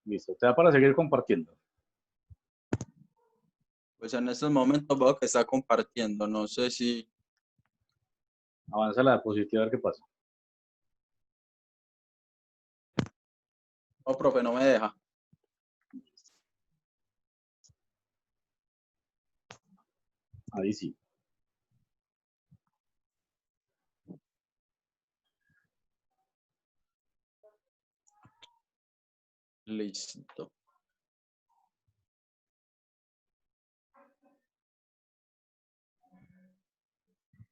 Listo, te da para seguir compartiendo. Pues en estos momentos veo que está compartiendo. No sé si... Avanza la diapositiva a ver qué pasa. Oh, profe, no me deja. Ahí sí. Listo.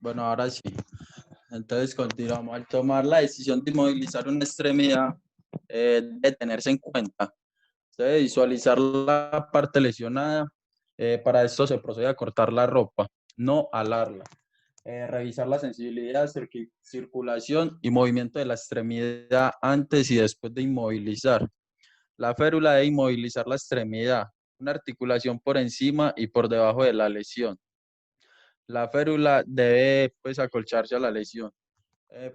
Bueno, ahora sí. Entonces continuamos. Al tomar la decisión de inmovilizar una extremidad, debe tenerse en cuenta. Se debe visualizar la parte lesionada. Para esto se procede a cortar la ropa, no alarla. Revisar la sensibilidad, circulación y movimiento de la extremidad antes y después de inmovilizar. La férula debe inmovilizar la extremidad, una articulación por encima y por debajo de la lesión. La férula debe pues acolcharse a la lesión.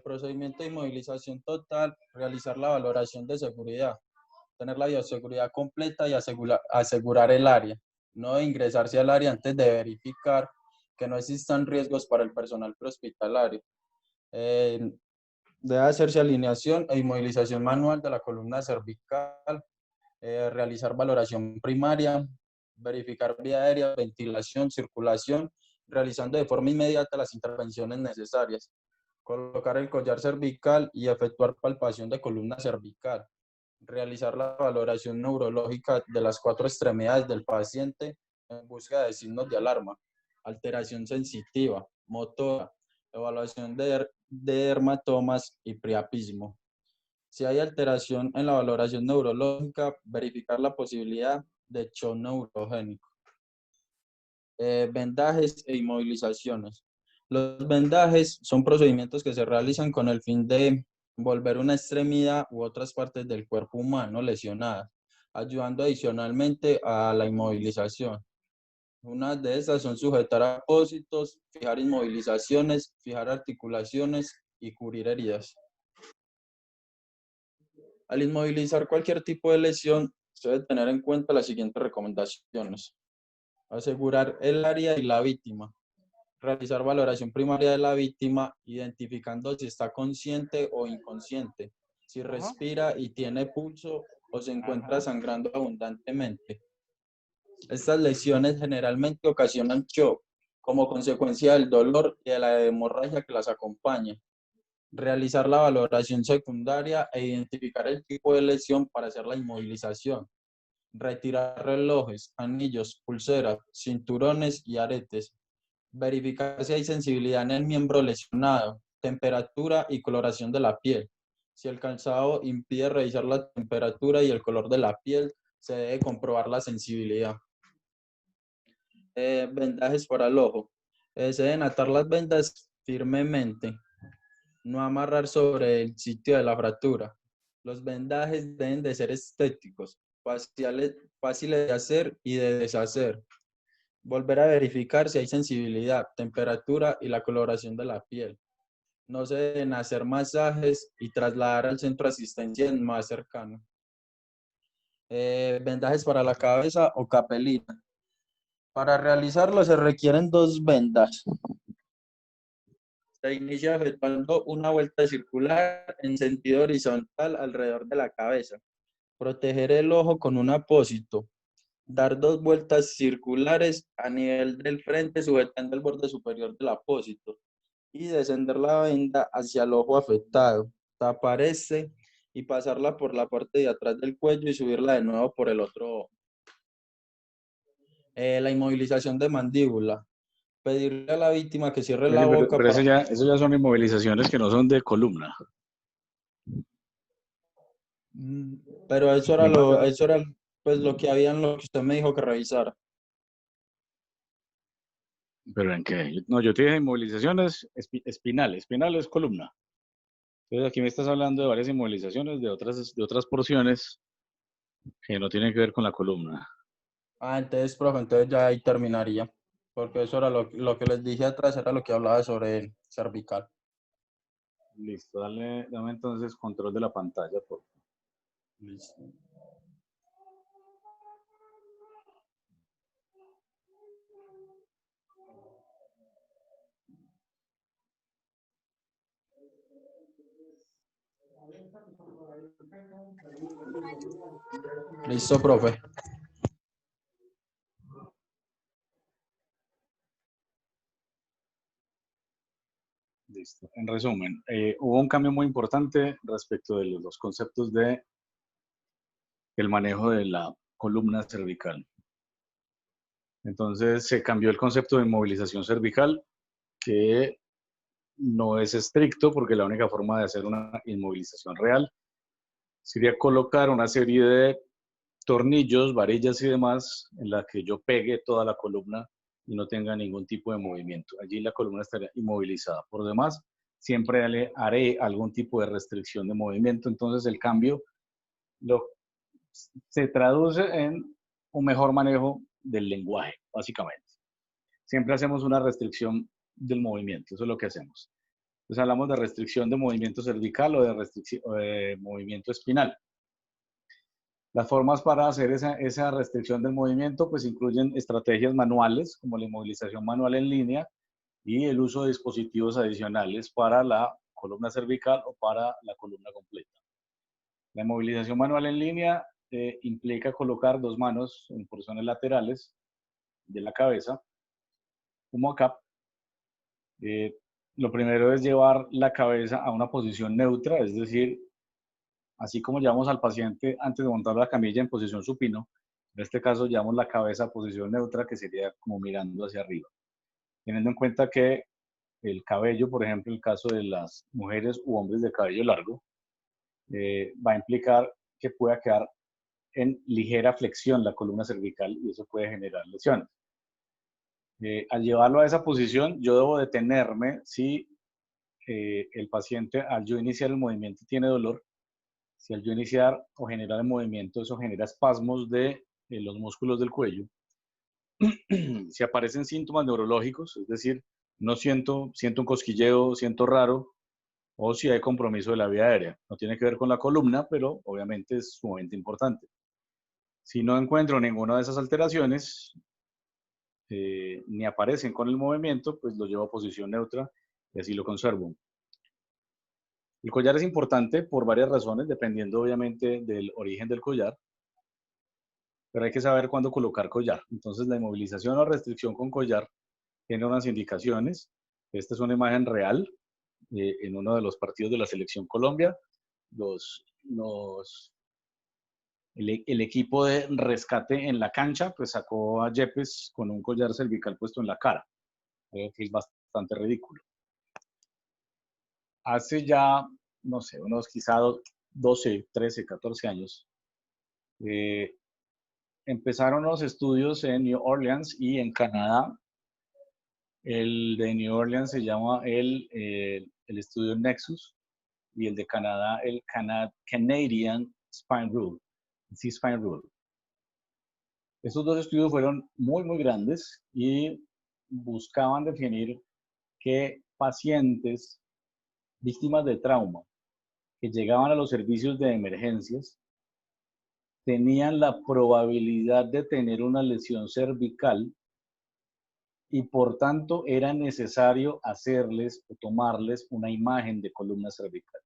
Procedimiento de inmovilización total, realizar la valoración de seguridad, tener la bioseguridad completa y asegurar el área. No ingresarse al área antes de verificar que no existan riesgos para el personal prehospitalario. Debe hacerse alineación e inmovilización manual de la columna cervical, realizar valoración primaria, verificar vía aérea, ventilación, circulación, realizando de forma inmediata las intervenciones necesarias, colocar el collar cervical y efectuar palpación de columna cervical, realizar la valoración neurológica de las 4 extremidades del paciente en búsqueda de signos de alarma, alteración sensitiva, motora, evaluación de dermatomas y priapismo. Si hay alteración en la valoración neurológica, verificar la posibilidad de shock neurogénico. Vendajes e inmovilizaciones. Los vendajes son procedimientos que se realizan con el fin de volver una extremidad u otras partes del cuerpo humano lesionadas, ayudando adicionalmente a la inmovilización. Una de estas son sujetar apósitos, fijar inmovilizaciones, fijar articulaciones y cubrir heridas. Al inmovilizar cualquier tipo de lesión, se debe tener en cuenta las siguientes recomendaciones. Asegurar el área y la víctima. Realizar valoración primaria de la víctima, identificando si está consciente o inconsciente, si respira y tiene pulso o se encuentra sangrando abundantemente. Estas lesiones generalmente ocasionan shock como consecuencia del dolor y de la hemorragia que las acompaña. Realizar la valoración secundaria e identificar el tipo de lesión para hacer la inmovilización. Retirar relojes, anillos, pulseras, cinturones y aretes. Verificar si hay sensibilidad en el miembro lesionado, temperatura y coloración de la piel. Si el calzado impide revisar la temperatura y el color de la piel, se debe comprobar la sensibilidad. Vendajes para el ojo. Se deben atar las vendas firmemente, no amarrar sobre el sitio de la fractura. Los vendajes deben de ser estéticos, fáciles de hacer y de deshacer. Volver a verificar si hay sensibilidad, temperatura y la coloración de la piel. No se deben hacer masajes y trasladar al centro de asistencia más cercano. Vendajes para la cabeza o capelina. Para realizarlo se requieren 2 vendas. Se inicia efectuando una vuelta circular en sentido horizontal alrededor de la cabeza. Proteger el ojo con un apósito. Dar 2 vueltas circulares a nivel del frente sujetando el borde superior del apósito. Y descender la venda hacia el ojo afectado. Tapar este y pasarla por la parte de atrás del cuello y subirla de nuevo por el otro ojo. La inmovilización de mandíbula. Pedirle a la víctima que cierre la boca Pero para... eso ya son inmovilizaciones que no son de columna. Pero eso era pues lo que había en lo que usted me dijo que revisara. ¿Pero en qué? No, yo te dije inmovilizaciones espinales. Espinal es columna. Entonces aquí me estás hablando de varias inmovilizaciones de otras porciones que no tienen que ver con la columna. Ah, entonces, profe, entonces ya ahí terminaría. Porque eso era lo que les dije atrás, era lo que hablaba sobre el cervical. Listo, dame entonces control de la pantalla, por favor. Listo. Listo, profe. Listo. En resumen, hubo un cambio muy importante respecto de los conceptos de el manejo de la columna cervical. Entonces se cambió el concepto de inmovilización cervical, que no es estricto porque la única forma de hacer una inmovilización real sería colocar una serie de tornillos, varillas y demás en la que yo pegue toda la columna y no tenga ningún tipo de movimiento. Allí la columna estaría inmovilizada. Por demás, siempre haré algún tipo de restricción de movimiento. Entonces el cambio se traduce en un mejor manejo del lenguaje, básicamente. Siempre hacemos una restricción del movimiento, eso es lo que hacemos. Entonces hablamos de restricción de movimiento cervical o de movimiento espinal. Las formas para hacer esa restricción del movimiento pues incluyen estrategias manuales como la inmovilización manual en línea y el uso de dispositivos adicionales para la columna cervical o para la columna completa. La inmovilización manual en línea implica colocar dos manos en porciones laterales de la cabeza, como acá. Lo primero es llevar la cabeza a una posición neutra, es decir, así como llevamos al paciente antes de montar la camilla en posición supino, en este caso llevamos la cabeza a posición neutra, que sería como mirando hacia arriba. Teniendo en cuenta que el cabello, por ejemplo, en el caso de las mujeres u hombres de cabello largo, va a implicar que pueda quedar en ligera flexión la columna cervical y eso puede generar lesiones. Al llevarlo a esa posición, yo debo detenerme si el paciente al yo iniciar el movimiento tiene dolor. Si al yo iniciar o generar el movimiento, eso genera espasmos de los músculos del cuello. Si aparecen síntomas neurológicos, es decir, no siento un cosquilleo, siento raro, o si hay compromiso de la vía aérea. No tiene que ver con la columna, pero obviamente es sumamente importante. Si no encuentro ninguna de esas alteraciones, ni aparecen con el movimiento, pues lo llevo a posición neutra y así lo conservo. El collar es importante por varias razones, dependiendo obviamente del origen del collar, pero hay que saber cuándo colocar collar. Entonces la inmovilización o restricción con collar tiene unas indicaciones. Esta es una imagen real en uno de los partidos de la Selección Colombia. El equipo de rescate en la cancha pues sacó a Yepes con un collar cervical puesto en la cara. Creo que es bastante ridículo. Hace ya, no sé, unos quizá 12, 13, 14 años, empezaron los estudios en New Orleans y en Canadá. El de New Orleans se llama el estudio Nexus y el de Canadá el Canadian Spine Rule, C-Spine Rule. Estos dos estudios fueron muy grandes y buscaban definir qué pacientes víctimas de trauma que llegaban a los servicios de emergencias tenían la probabilidad de tener una lesión cervical y por tanto era necesario hacerles o tomarles una imagen de columna cervical.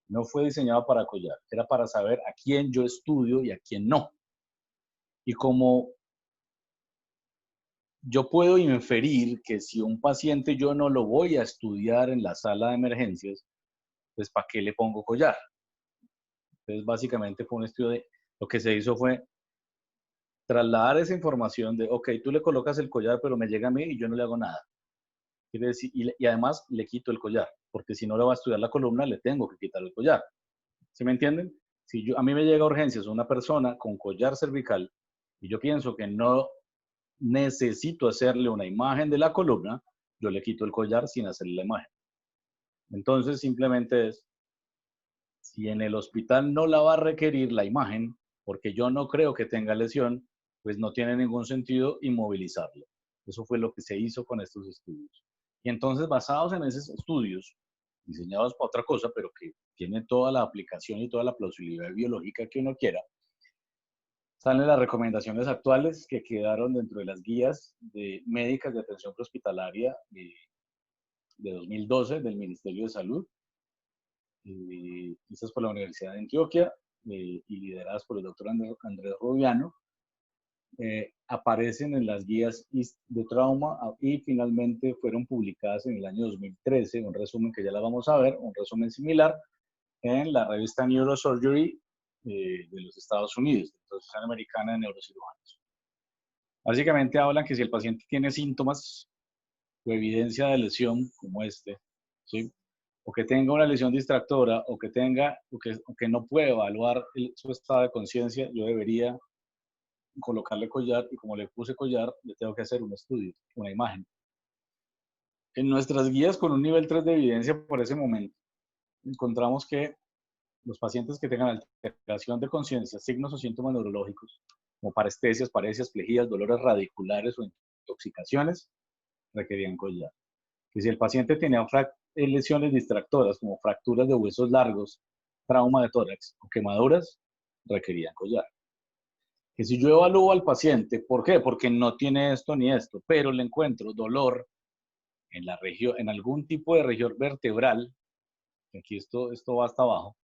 No fue diseñado para collar, era para saber a quién yo estudio y a quién no. Y como yo puedo inferir que si un paciente yo no lo voy a estudiar en la sala de emergencias, pues ¿para qué le pongo collar? Entonces básicamente fue un estudio lo que se hizo fue trasladar esa información de, ok, tú le colocas el collar, pero me llega a mí y yo no le hago nada. Quiere decir, y además le quito el collar, porque si no le va a estudiar la columna, le tengo que quitar el collar. ¿Sí me entienden? Si a mí me llega a urgencias una persona con collar cervical y yo pienso que no necesito hacerle una imagen de la columna, yo le quito el collar sin hacerle la imagen. Entonces simplemente es, si en el hospital no la va a requerir la imagen, porque yo no creo que tenga lesión, pues no tiene ningún sentido inmovilizarlo. Eso fue lo que se hizo con estos estudios. Y entonces, basados en esos estudios, diseñados para otra cosa, pero que tienen toda la aplicación y toda la plausibilidad biológica que uno quiera, salen las recomendaciones actuales que quedaron dentro de las guías médicas de atención prehospitalaria de 2012 del Ministerio de Salud, Estas por la Universidad de Antioquia y lideradas por el doctor Andrés Roviano, aparecen en las guías de trauma y finalmente fueron publicadas en el año 2013, un resumen que ya la vamos a ver, un resumen similar en la revista Neurosurgery de los Estados Unidos, la Asociación Americana de Neurocirujanos. Básicamente hablan que si el paciente tiene síntomas o evidencia de lesión como este, ¿sí? O que tenga una lesión distractora o que no puede evaluar su estado de conciencia, yo debería colocarle collar y como le puse collar, le tengo que hacer un estudio, una imagen. En nuestras guías con un nivel 3 de evidencia por ese momento, encontramos que los pacientes que tengan alteración de conciencia, signos o síntomas neurológicos, como parestesias, paresias, plejías, dolores radiculares o intoxicaciones, requerían collar. Que si el paciente tenía lesiones distractoras, como fracturas de huesos largos, trauma de tórax o quemaduras, requerían collar. Que si yo evalúo al paciente, ¿por qué? Porque no tiene esto ni esto, pero le encuentro dolor en la región, en algún tipo de región vertebral, aquí esto va hasta abajo.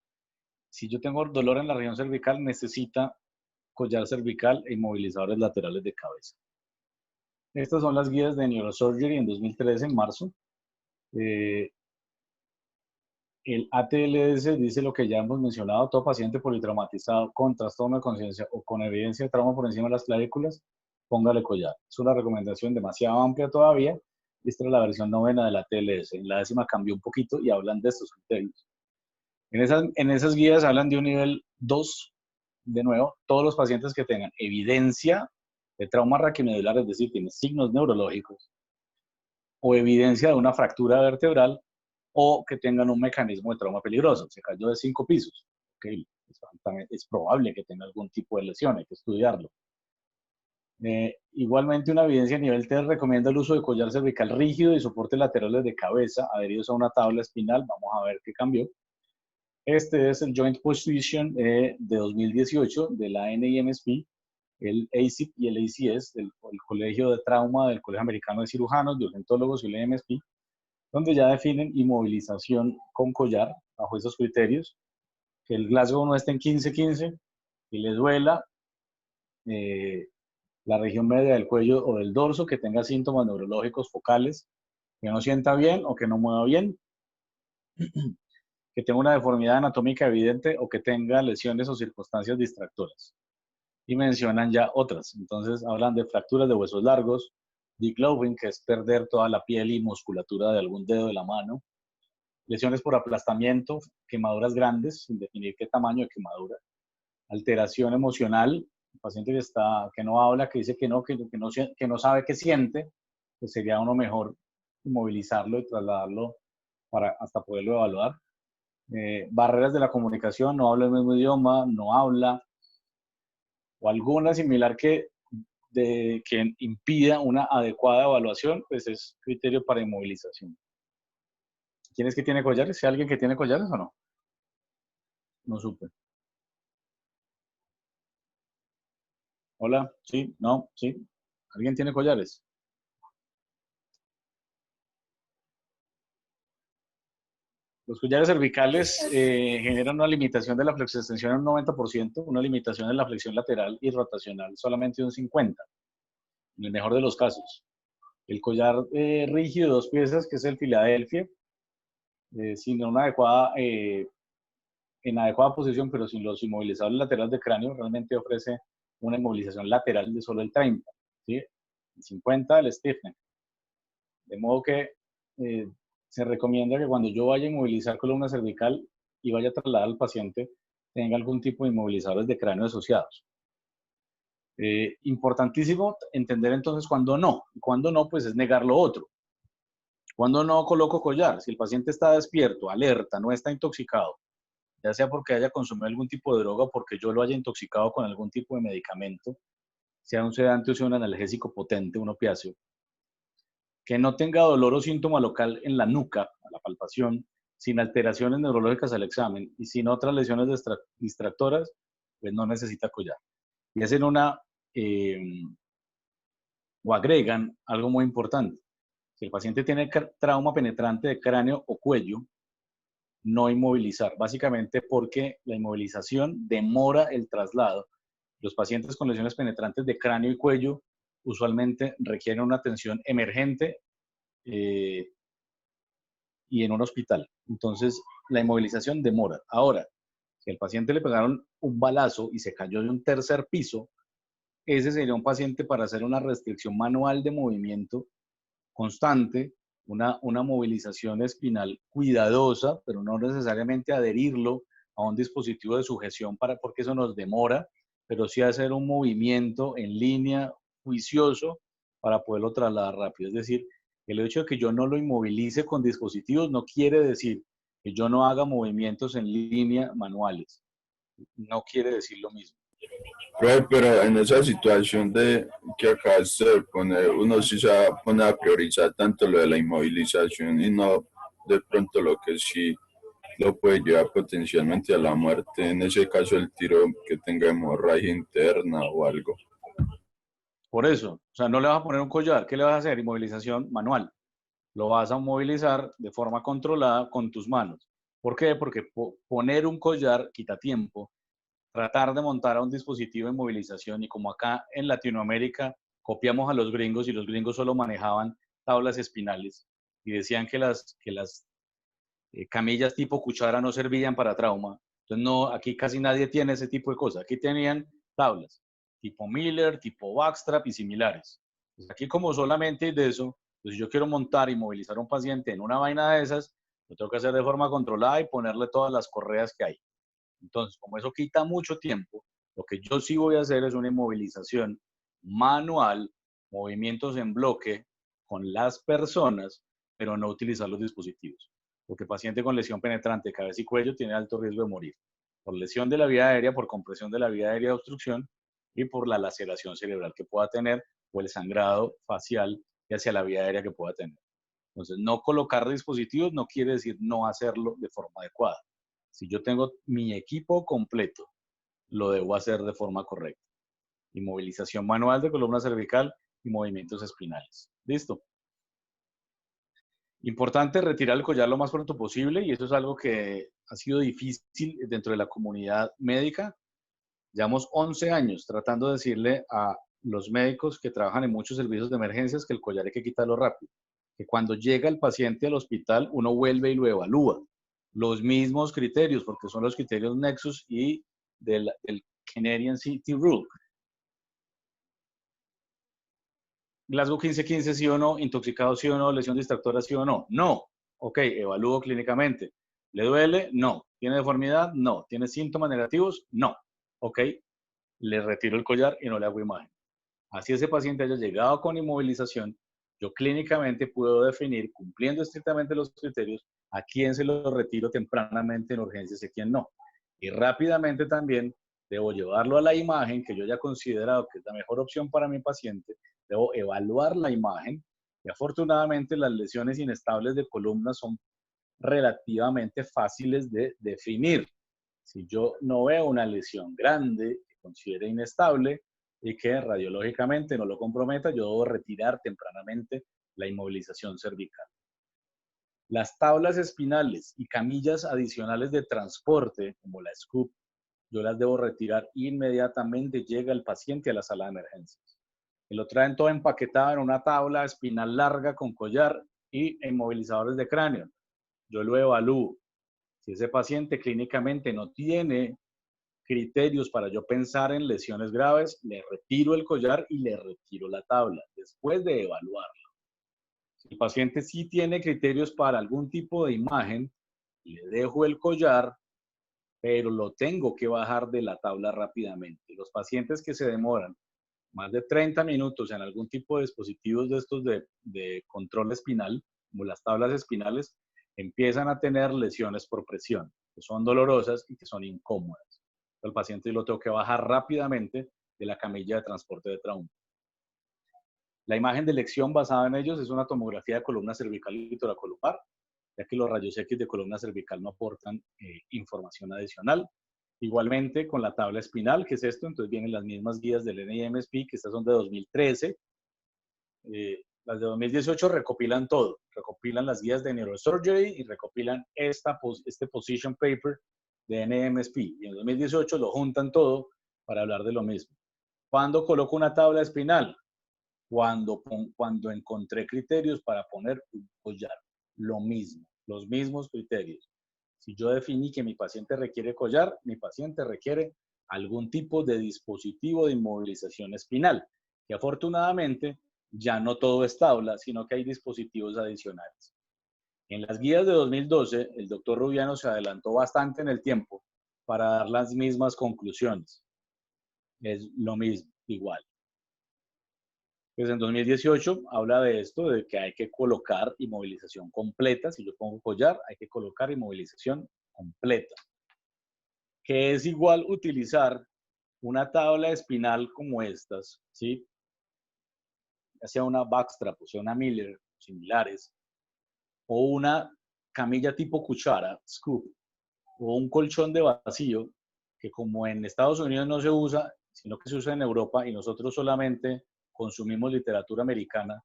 Si yo tengo dolor en la región cervical, necesita collar cervical e inmovilizadores laterales de cabeza. Estas son las guías de Neurosurgery en 2013, en marzo. El ATLS dice lo que ya hemos mencionado: todo paciente politraumatizado con trastorno de conciencia o con evidencia de trauma por encima de las clavículas, póngale collar. Es una recomendación demasiado amplia todavía. Esta es la versión 9 del ATLS. En la 10ª cambió un poquito y hablan de estos criterios. En esas guías hablan de un nivel 2, de nuevo, todos los pacientes que tengan evidencia de trauma raquimedular, es decir, tienen signos neurológicos, o evidencia de una fractura vertebral, o que tengan un mecanismo de trauma peligroso. Se cayó de 5 pisos. Okay. Es probable que tenga algún tipo de lesión, hay que estudiarlo. Igualmente, una evidencia a nivel 3 recomienda el uso de collar cervical rígido y soportes laterales de cabeza adheridos a una tabla espinal. Vamos a ver qué cambió. Este es el Joint Position de 2018 de la NIMSP, el ACIP y el ACS, el Colegio de Trauma del Colegio Americano de Cirujanos, de Urgentólogos y el NIMSP, donde ya definen inmovilización con collar bajo esos criterios, que el Glasgow no esté en 15-15, que le duela la región media del cuello o del dorso, que tenga síntomas neurológicos focales, que no sienta bien o que no mueva bien, que tenga una deformidad anatómica evidente o que tenga lesiones o circunstancias distractoras. Y mencionan ya otras. Entonces hablan de fracturas de huesos largos, degloving, que es perder toda la piel y musculatura de algún dedo de la mano, lesiones por aplastamiento, quemaduras grandes, sin definir qué tamaño de quemadura, alteración emocional, el paciente que no habla, que dice que no sabe qué siente, pues sería uno mejor inmovilizarlo y trasladarlo hasta poderlo evaluar. Barreras de la comunicación, no habla el mismo idioma, no habla, o alguna similar que impida una adecuada evaluación, pues es criterio para inmovilización. ¿Quién es que tiene collares? ¿Hay alguien que tiene collares o no? No supe. Hola, sí, no, sí. ¿Alguien tiene collares? Los collares cervicales generan una limitación de la flexoextensión en un 90%, una limitación en la flexión lateral y rotacional solamente un 50%, en el mejor de los casos. El collar rígido de 2 piezas, que es el Philadelphia, sin una adecuada, en adecuada posición, pero sin los inmovilizadores laterales de cráneo, realmente ofrece una inmovilización lateral de solo el 30%, ¿sí? El 50% el stiffening. De modo que se recomienda que cuando yo vaya a inmovilizar columna cervical y vaya a trasladar al paciente, tenga algún tipo de inmovilizadores de cráneo asociados. Importantísimo entender entonces cuándo no. Cuando no, pues es negar lo otro. Cuando no coloco collar, si el paciente está despierto, alerta, no está intoxicado, ya sea porque haya consumido algún tipo de droga o porque yo lo haya intoxicado con algún tipo de medicamento, sea un sedante o sea un analgésico potente, un opiáceo, que no tenga dolor o síntoma local en la nuca, a la palpación, sin alteraciones neurológicas al examen y sin otras lesiones distractoras, pues no necesita collar. Y hacen o agregan algo muy importante. Si el paciente tiene trauma penetrante de cráneo o cuello, no inmovilizar, básicamente porque la inmovilización demora el traslado. Los pacientes con lesiones penetrantes de cráneo y cuello usualmente requieren una atención emergente y en un hospital. Entonces, la inmovilización demora. Ahora, si al paciente le pegaron un balazo y se cayó de un tercer piso, ese sería un paciente para hacer una restricción manual de movimiento constante, una movilización espinal cuidadosa, pero no necesariamente adherirlo a un dispositivo de sujeción porque eso nos demora, pero sí hacer un movimiento en línea juicioso para poderlo trasladar rápido. Es decir, el hecho de que yo no lo inmovilice con dispositivos no quiere decir que yo no haga movimientos en línea manuales. No quiere decir lo mismo. Pero en esa situación de que acabas de poner, uno sí se pone a priorizar tanto lo de la inmovilización y no de pronto lo que sí lo puede llevar potencialmente a la muerte, en ese caso el tiro que tenga hemorragia interna o algo. Por eso, o sea, no le vas a poner un collar, ¿qué le vas a hacer? Inmovilización manual. Lo vas a movilizar de forma controlada con tus manos. ¿Por qué? Porque poner un collar quita tiempo. Tratar de montar a un dispositivo de movilización y como acá en Latinoamérica copiamos a los gringos y los gringos solo manejaban tablas espinales y decían que las camillas tipo cuchara no servían para trauma. Entonces no, aquí casi nadie tiene ese tipo de cosas. Aquí tenían tablas tipo Miller, tipo Backstrap y similares. Pues aquí como solamente de eso, pues si yo quiero montar y movilizar a un paciente en una vaina de esas, lo tengo que hacer de forma controlada y ponerle todas las correas que hay. Entonces, como eso quita mucho tiempo, lo que yo sí voy a hacer es una inmovilización manual, movimientos en bloque con las personas, pero no utilizar los dispositivos. Porque el paciente con lesión penetrante de cabeza y cuello tiene alto riesgo de morir por lesión de la vía aérea, por compresión de la vía aérea de obstrucción y por la laceración cerebral que pueda tener o el sangrado facial hacia la vía aérea que pueda tener. Entonces, no colocar dispositivos no quiere decir no hacerlo de forma adecuada. Si yo tengo mi equipo completo, lo debo hacer de forma correcta. Inmovilización manual de columna cervical y movimientos espinales. Listo. Importante retirar el collar lo más pronto posible y eso es algo que ha sido difícil dentro de la comunidad médica. Llevamos 11 años tratando de decirle a los médicos que trabajan en muchos servicios de emergencias que el collar hay que quitarlo rápido. Que cuando llega el paciente al hospital, uno vuelve y lo evalúa. Los mismos criterios, porque son los criterios Nexus y del Canadian City Rule. Glasgow 1515, sí o no, intoxicado, sí o no, lesión distractora, sí o no. No. Ok, evalúo clínicamente. ¿Le duele? No. ¿Tiene deformidad? No. ¿Tiene síntomas negativos? No. Ok, le retiro el collar y no le hago imagen. Así ese paciente haya llegado con inmovilización, yo clínicamente puedo definir, cumpliendo estrictamente los criterios, a quién se lo retiro tempranamente en urgencias y a quién no. Y rápidamente también debo llevarlo a la imagen que yo ya he considerado que es la mejor opción para mi paciente, debo evaluar la imagen y afortunadamente las lesiones inestables de columna son relativamente fáciles de definir. Si yo no veo una lesión grande que considere inestable y que radiológicamente no lo comprometa, yo debo retirar tempranamente la inmovilización cervical. Las tablas espinales y camillas adicionales de transporte, como la scoop, yo las debo retirar inmediatamente llega el paciente a la sala de emergencias. Y lo traen todo empaquetado en una tabla espinal larga con collar y inmovilizadores de cráneo. Yo lo evalúo. Si ese paciente clínicamente no tiene criterios para yo pensar en lesiones graves, le retiro el collar y le retiro la tabla después de evaluarlo. Si el paciente sí tiene criterios para algún tipo de imagen, le dejo el collar, pero lo tengo que bajar de la tabla rápidamente. Los pacientes que se demoran más de 30 minutos en algún tipo de dispositivos de estos de control espinal, como las tablas espinales, empiezan a tener lesiones por presión, que son dolorosas y que son incómodas. El paciente lo tengo que bajar rápidamente de la camilla de transporte de trauma. La imagen de elección basada en ellos es una tomografía de columna cervical y toracolumbar, ya que los rayos X de columna cervical no aportan información adicional. Igualmente con la tabla espinal, que es esto, entonces vienen las mismas guías del NIMSP, que estas son de 2013. Las de 2018 recopilan todo, recopilan las guías de Neurosurgery y recopilan este position paper de NMSP. Y en 2018 lo juntan todo para hablar de lo mismo. ¿Cuándo coloco una tabla espinal? Cuando encontré criterios para poner un collar. Lo mismo, los mismos criterios. Si yo definí que mi paciente requiere collar, mi paciente requiere algún tipo de dispositivo de inmovilización espinal, que afortunadamente ya no todo es tabla, sino que hay dispositivos adicionales. En las guías de 2012, el doctor Rubiano se adelantó bastante en el tiempo para dar las mismas conclusiones. Es lo mismo, igual. Pues en 2018 habla de esto, de que hay que colocar inmovilización completa. Si yo pongo collar, hay que colocar inmovilización completa. Que es igual utilizar una tabla espinal como estas, ¿sí? Ya sea una backstrap, o sea una Miller, similares, o una camilla tipo cuchara, scoop, o un colchón de vacío, que como en Estados Unidos no se usa, sino que se usa en Europa y nosotros solamente consumimos literatura americana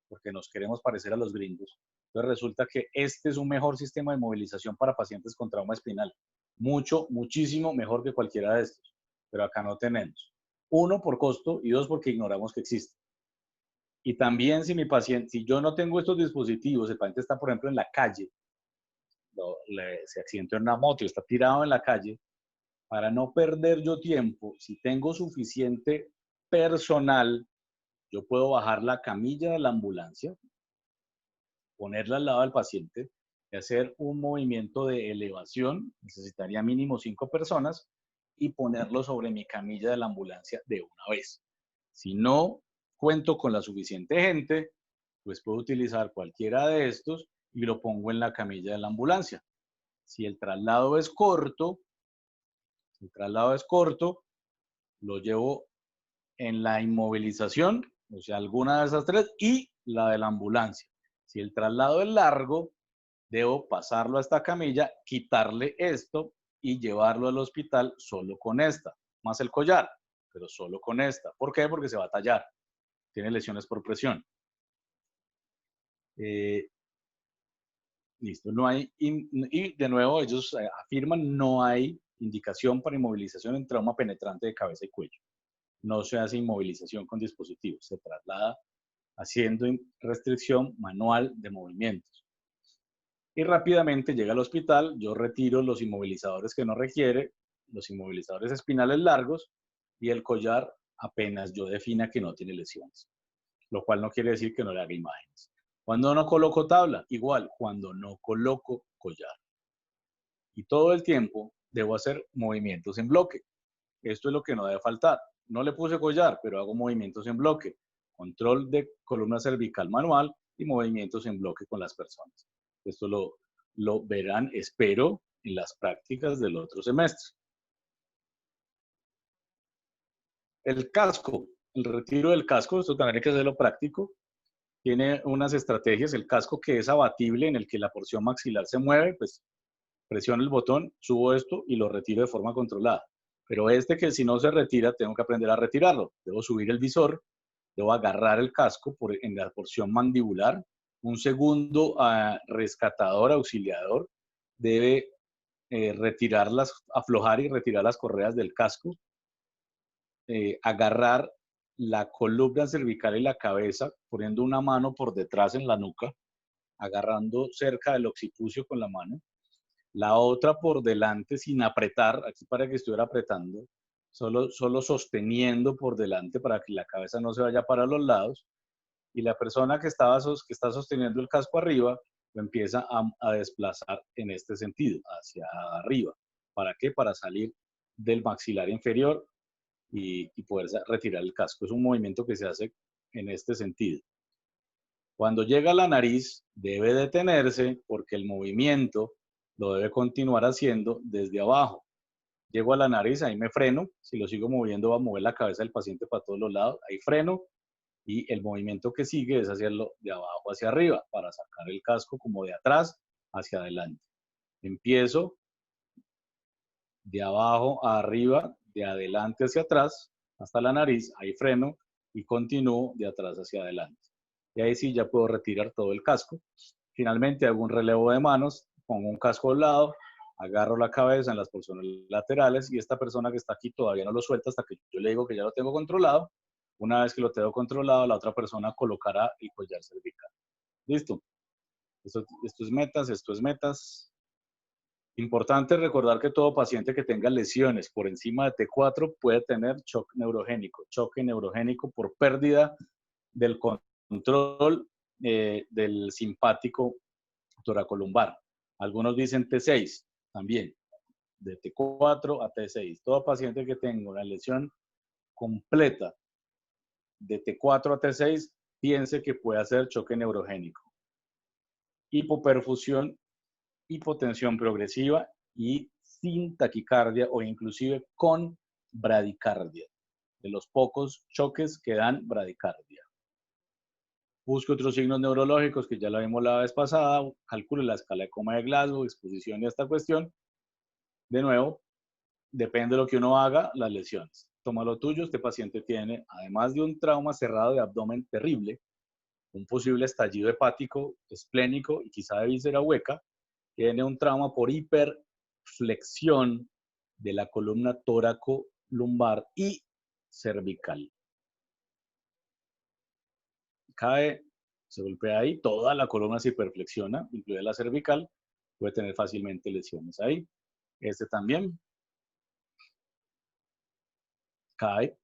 porque nos queremos parecer a los gringos. Entonces resulta que este es un mejor sistema de movilización para pacientes con trauma espinal. Muchísimo mejor que cualquiera de estos. Pero acá no tenemos. Uno, por costo, y dos, porque ignoramos que existe. Y también si yo no tengo estos dispositivos, el paciente está, por ejemplo, en la calle, se accidentó en una moto y está tirado en la calle, para no perder yo tiempo, si tengo suficiente personal, yo puedo bajar la camilla de la ambulancia, ponerla al lado del paciente y hacer un movimiento de elevación, necesitaría mínimo 5 personas, y ponerlo sobre mi camilla de la ambulancia de una vez. Si no cuento con la suficiente gente, pues puedo utilizar cualquiera de estos y lo pongo en la camilla de la ambulancia. Si el traslado es corto, lo llevo en la inmovilización, o sea, alguna de esas tres, y la de la ambulancia. Si el traslado es largo, debo pasarlo a esta camilla, quitarle esto y llevarlo al hospital solo con esta, más el collar, pero solo con esta. ¿Por qué? Porque se va a tallar. Tiene lesiones por presión. Listo, no hay, y de nuevo ellos afirman no hay indicación para inmovilización en trauma penetrante de cabeza y cuello. No se hace inmovilización con dispositivos, se traslada haciendo restricción manual de movimientos. Y rápidamente llega al hospital, yo retiro los inmovilizadores que no requiere, los inmovilizadores espinales largos y el collar apenas yo defina que no tiene lesiones, lo cual no quiere decir que no le haga imágenes. Cuando no coloco tabla, igual, cuando no coloco collar. Y todo el tiempo debo hacer movimientos en bloque. Esto es lo que no debe faltar. No le puse collar, pero hago movimientos en bloque. Control de columna cervical manual y movimientos en bloque con las personas. Esto lo verán, espero, en las prácticas del otro semestre. El casco, el retiro del casco, esto también hay que hacerlo práctico. Tiene unas estrategias. El casco que es abatible, en el que la porción maxilar se mueve, pues presiono el botón, subo esto y lo retiro de forma controlada. Pero este que si no se retira, tengo que aprender a retirarlo. Debo subir el visor, debo agarrar el casco en la porción mandibular. Un segundo rescatador, auxiliador, debe aflojar y retirar las correas del casco. Agarrar la columna cervical y la cabeza, poniendo una mano por detrás en la nuca, agarrando cerca del occipucio con la mano, la otra por delante sin apretar, aquí para que estuviera apretando, solo sosteniendo por delante para que la cabeza no se vaya para los lados, y la persona que está sosteniendo el casco arriba lo empieza a desplazar en este sentido, hacia arriba. ¿Para qué? Para salir del maxilar inferior y poder retirar el casco. Es un movimiento que se hace en este sentido. Cuando llega a la nariz, debe detenerse porque el movimiento lo debe continuar haciendo desde abajo. Llego a la nariz, ahí me freno. Si lo sigo moviendo, va a mover la cabeza del paciente para todos los lados. Ahí freno y el movimiento que sigue es hacerlo de abajo hacia arriba para sacar el casco como de atrás hacia adelante. Empiezo de abajo a arriba, de adelante hacia atrás, hasta la nariz, ahí freno y continúo de atrás hacia adelante. y ahí sí ya puedo retirar todo el casco. Finalmente hago un relevo de manos, pongo un casco al lado, agarro la cabeza en las porciones laterales y esta persona que está aquí todavía no lo suelta hasta que yo le digo que ya lo tengo controlado. Una vez que lo tengo controlado, la otra persona colocará el collar cervical. ¿Listo? Esto es metas, esto es metas. Importante recordar que todo paciente que tenga lesiones por encima de T4 puede tener choque neurogénico por pérdida del control del simpático toracolumbar. Algunos dicen T6 también, de T4 a T6. Todo paciente que tenga una lesión completa de T4 a T6 piense que puede hacer choque neurogénico. Hipoperfusión, hipotensión progresiva y sin taquicardia o inclusive con bradicardia. De los pocos choques que dan bradicardia. Busque otros signos neurológicos que ya lo vimos la vez pasada, calcule la escala de coma de Glasgow, exposición y esta cuestión. De nuevo, depende de lo que uno haga, las lesiones. Toma lo tuyo, este paciente tiene, además de un trauma cerrado de abdomen terrible, un posible estallido hepático, esplénico y quizá de víscera hueca, tiene un trauma por hiperflexión de la columna tóraco-lumbar y cervical. Cae, se golpea ahí, toda la columna se hiperflexiona, incluida la cervical, puede tener fácilmente lesiones ahí. Este también cae.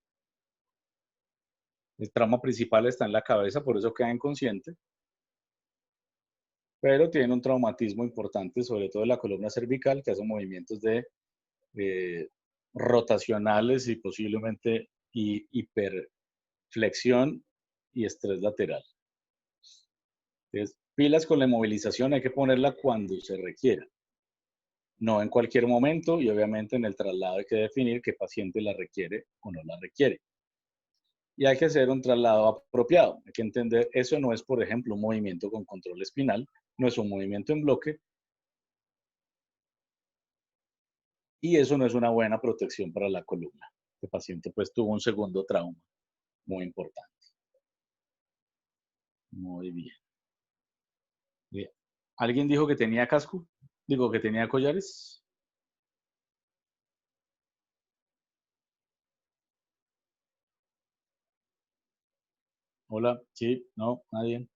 El trauma principal está en la cabeza, por eso queda inconsciente. Pero tiene un traumatismo importante, sobre todo en la columna cervical, que hace movimientos de rotacionales y posiblemente hiperflexión y estrés lateral. Entonces, pilas con la inmovilización, hay que ponerla cuando se requiera. No en cualquier momento y obviamente en el traslado hay que definir qué paciente la requiere o no la requiere. Y hay que hacer un traslado apropiado. Hay que entender, eso no es, por ejemplo, un movimiento con control espinal, no es un movimiento en bloque y eso no es una buena protección para la columna. El paciente pues tuvo un segundo trauma muy importante. Muy bien. Bien. ¿Alguien dijo que tenía casco? Digo que tenía collares. Hola, sí, no, nadie.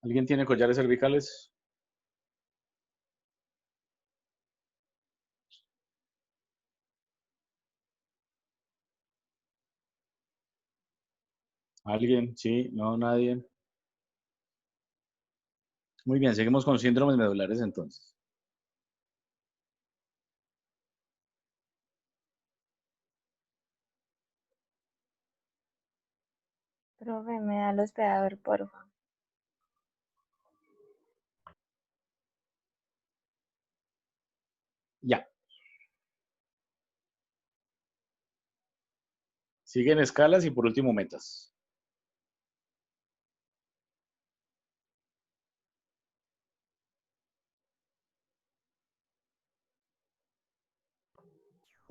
¿Alguien tiene collares cervicales? ¿Alguien? Sí, no, nadie. Muy bien, seguimos con síndromes medulares entonces. Profe, me da el hospedador, porfa. Ya. Siguen escalas y por último metas.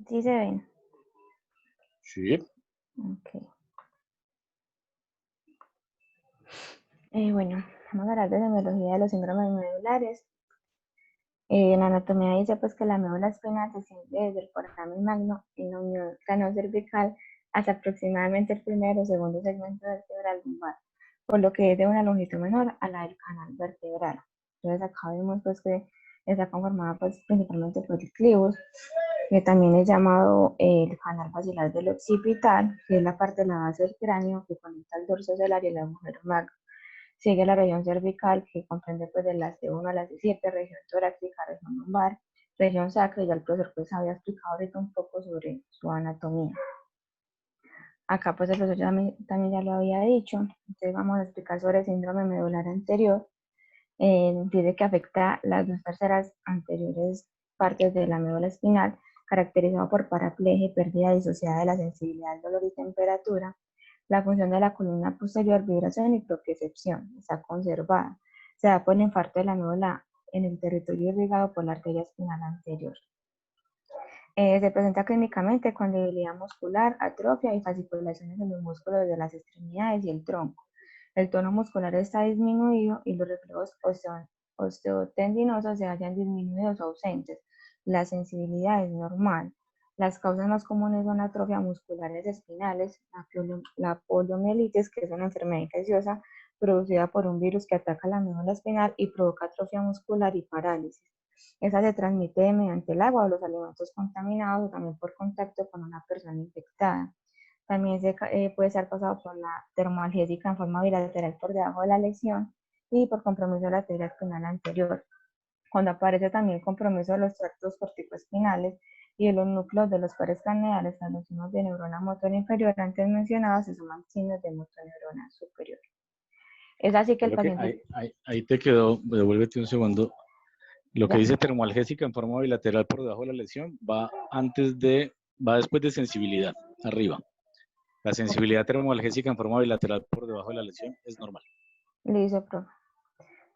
¿Sí se ven? Sí. Ok. Bueno, vamos a hablar de semiología de los síndromes medulares. En anatomía dice pues que la médula espinal se extiende desde el foramen magno en la unión cráneo-cervical hasta aproximadamente el primer o segundo segmento vertebral lumbar, por lo que es de una longitud menor a la del canal vertebral. Entonces acá vemos pues que está conformada pues principalmente por el clivus, que también es llamado el canal basilar del occipital, que es la parte de la base del cráneo que conecta el dorso cerebral y el agujero magno. Sigue la región cervical, que comprende pues de las C1 a las C7, región torácica, región lumbar, región sacra, y ya el profesor pues había explicado ahorita un poco sobre su anatomía. Acá pues el profesor también ya lo había dicho, entonces vamos a explicar sobre el síndrome medular anterior. Dice que afecta las 2/3 anteriores partes de la médula espinal, caracterizado por paraplegia, pérdida disociada de la sensibilidad, dolor y temperatura. La función de la columna posterior, vibración y propiocepción, está conservada. Se da por el infarto de la médula en el territorio irrigado por la arteria espinal anterior. Se presenta clínicamente con debilidad muscular, atrofia y fasciculaciones en los músculos de las extremidades y el tronco. El tono muscular está disminuido y los reflejos osteotendinosos se hallan disminuidos o ausentes. La sensibilidad es normal. Las causas más comunes son atrofia musculares espinales, la poliomielitis, que es una enfermedad infecciosa producida por un virus que ataca la médula espinal y provoca atrofia muscular y parálisis. Esa se transmite mediante el agua o los alimentos contaminados o también por contacto con una persona infectada. También puede ser causado por la termoalgésica en forma bilateral por debajo de la lesión y por compromiso de la arteria espinal anterior. Cuando aparece también compromiso de los tractos corticoespinales y de los núcleos de los pares craneales a los signos de neurona motora inferior antes mencionados, se suman signos de motoneurona superior. Es así que el paciente... Ahí te quedó, devuélvete un segundo. Lo que Ya. dice termoalgésica en forma bilateral por debajo de la lesión va después de sensibilidad, arriba. La sensibilidad termoalgésica en forma bilateral por debajo de la lesión es normal. Listo, profe.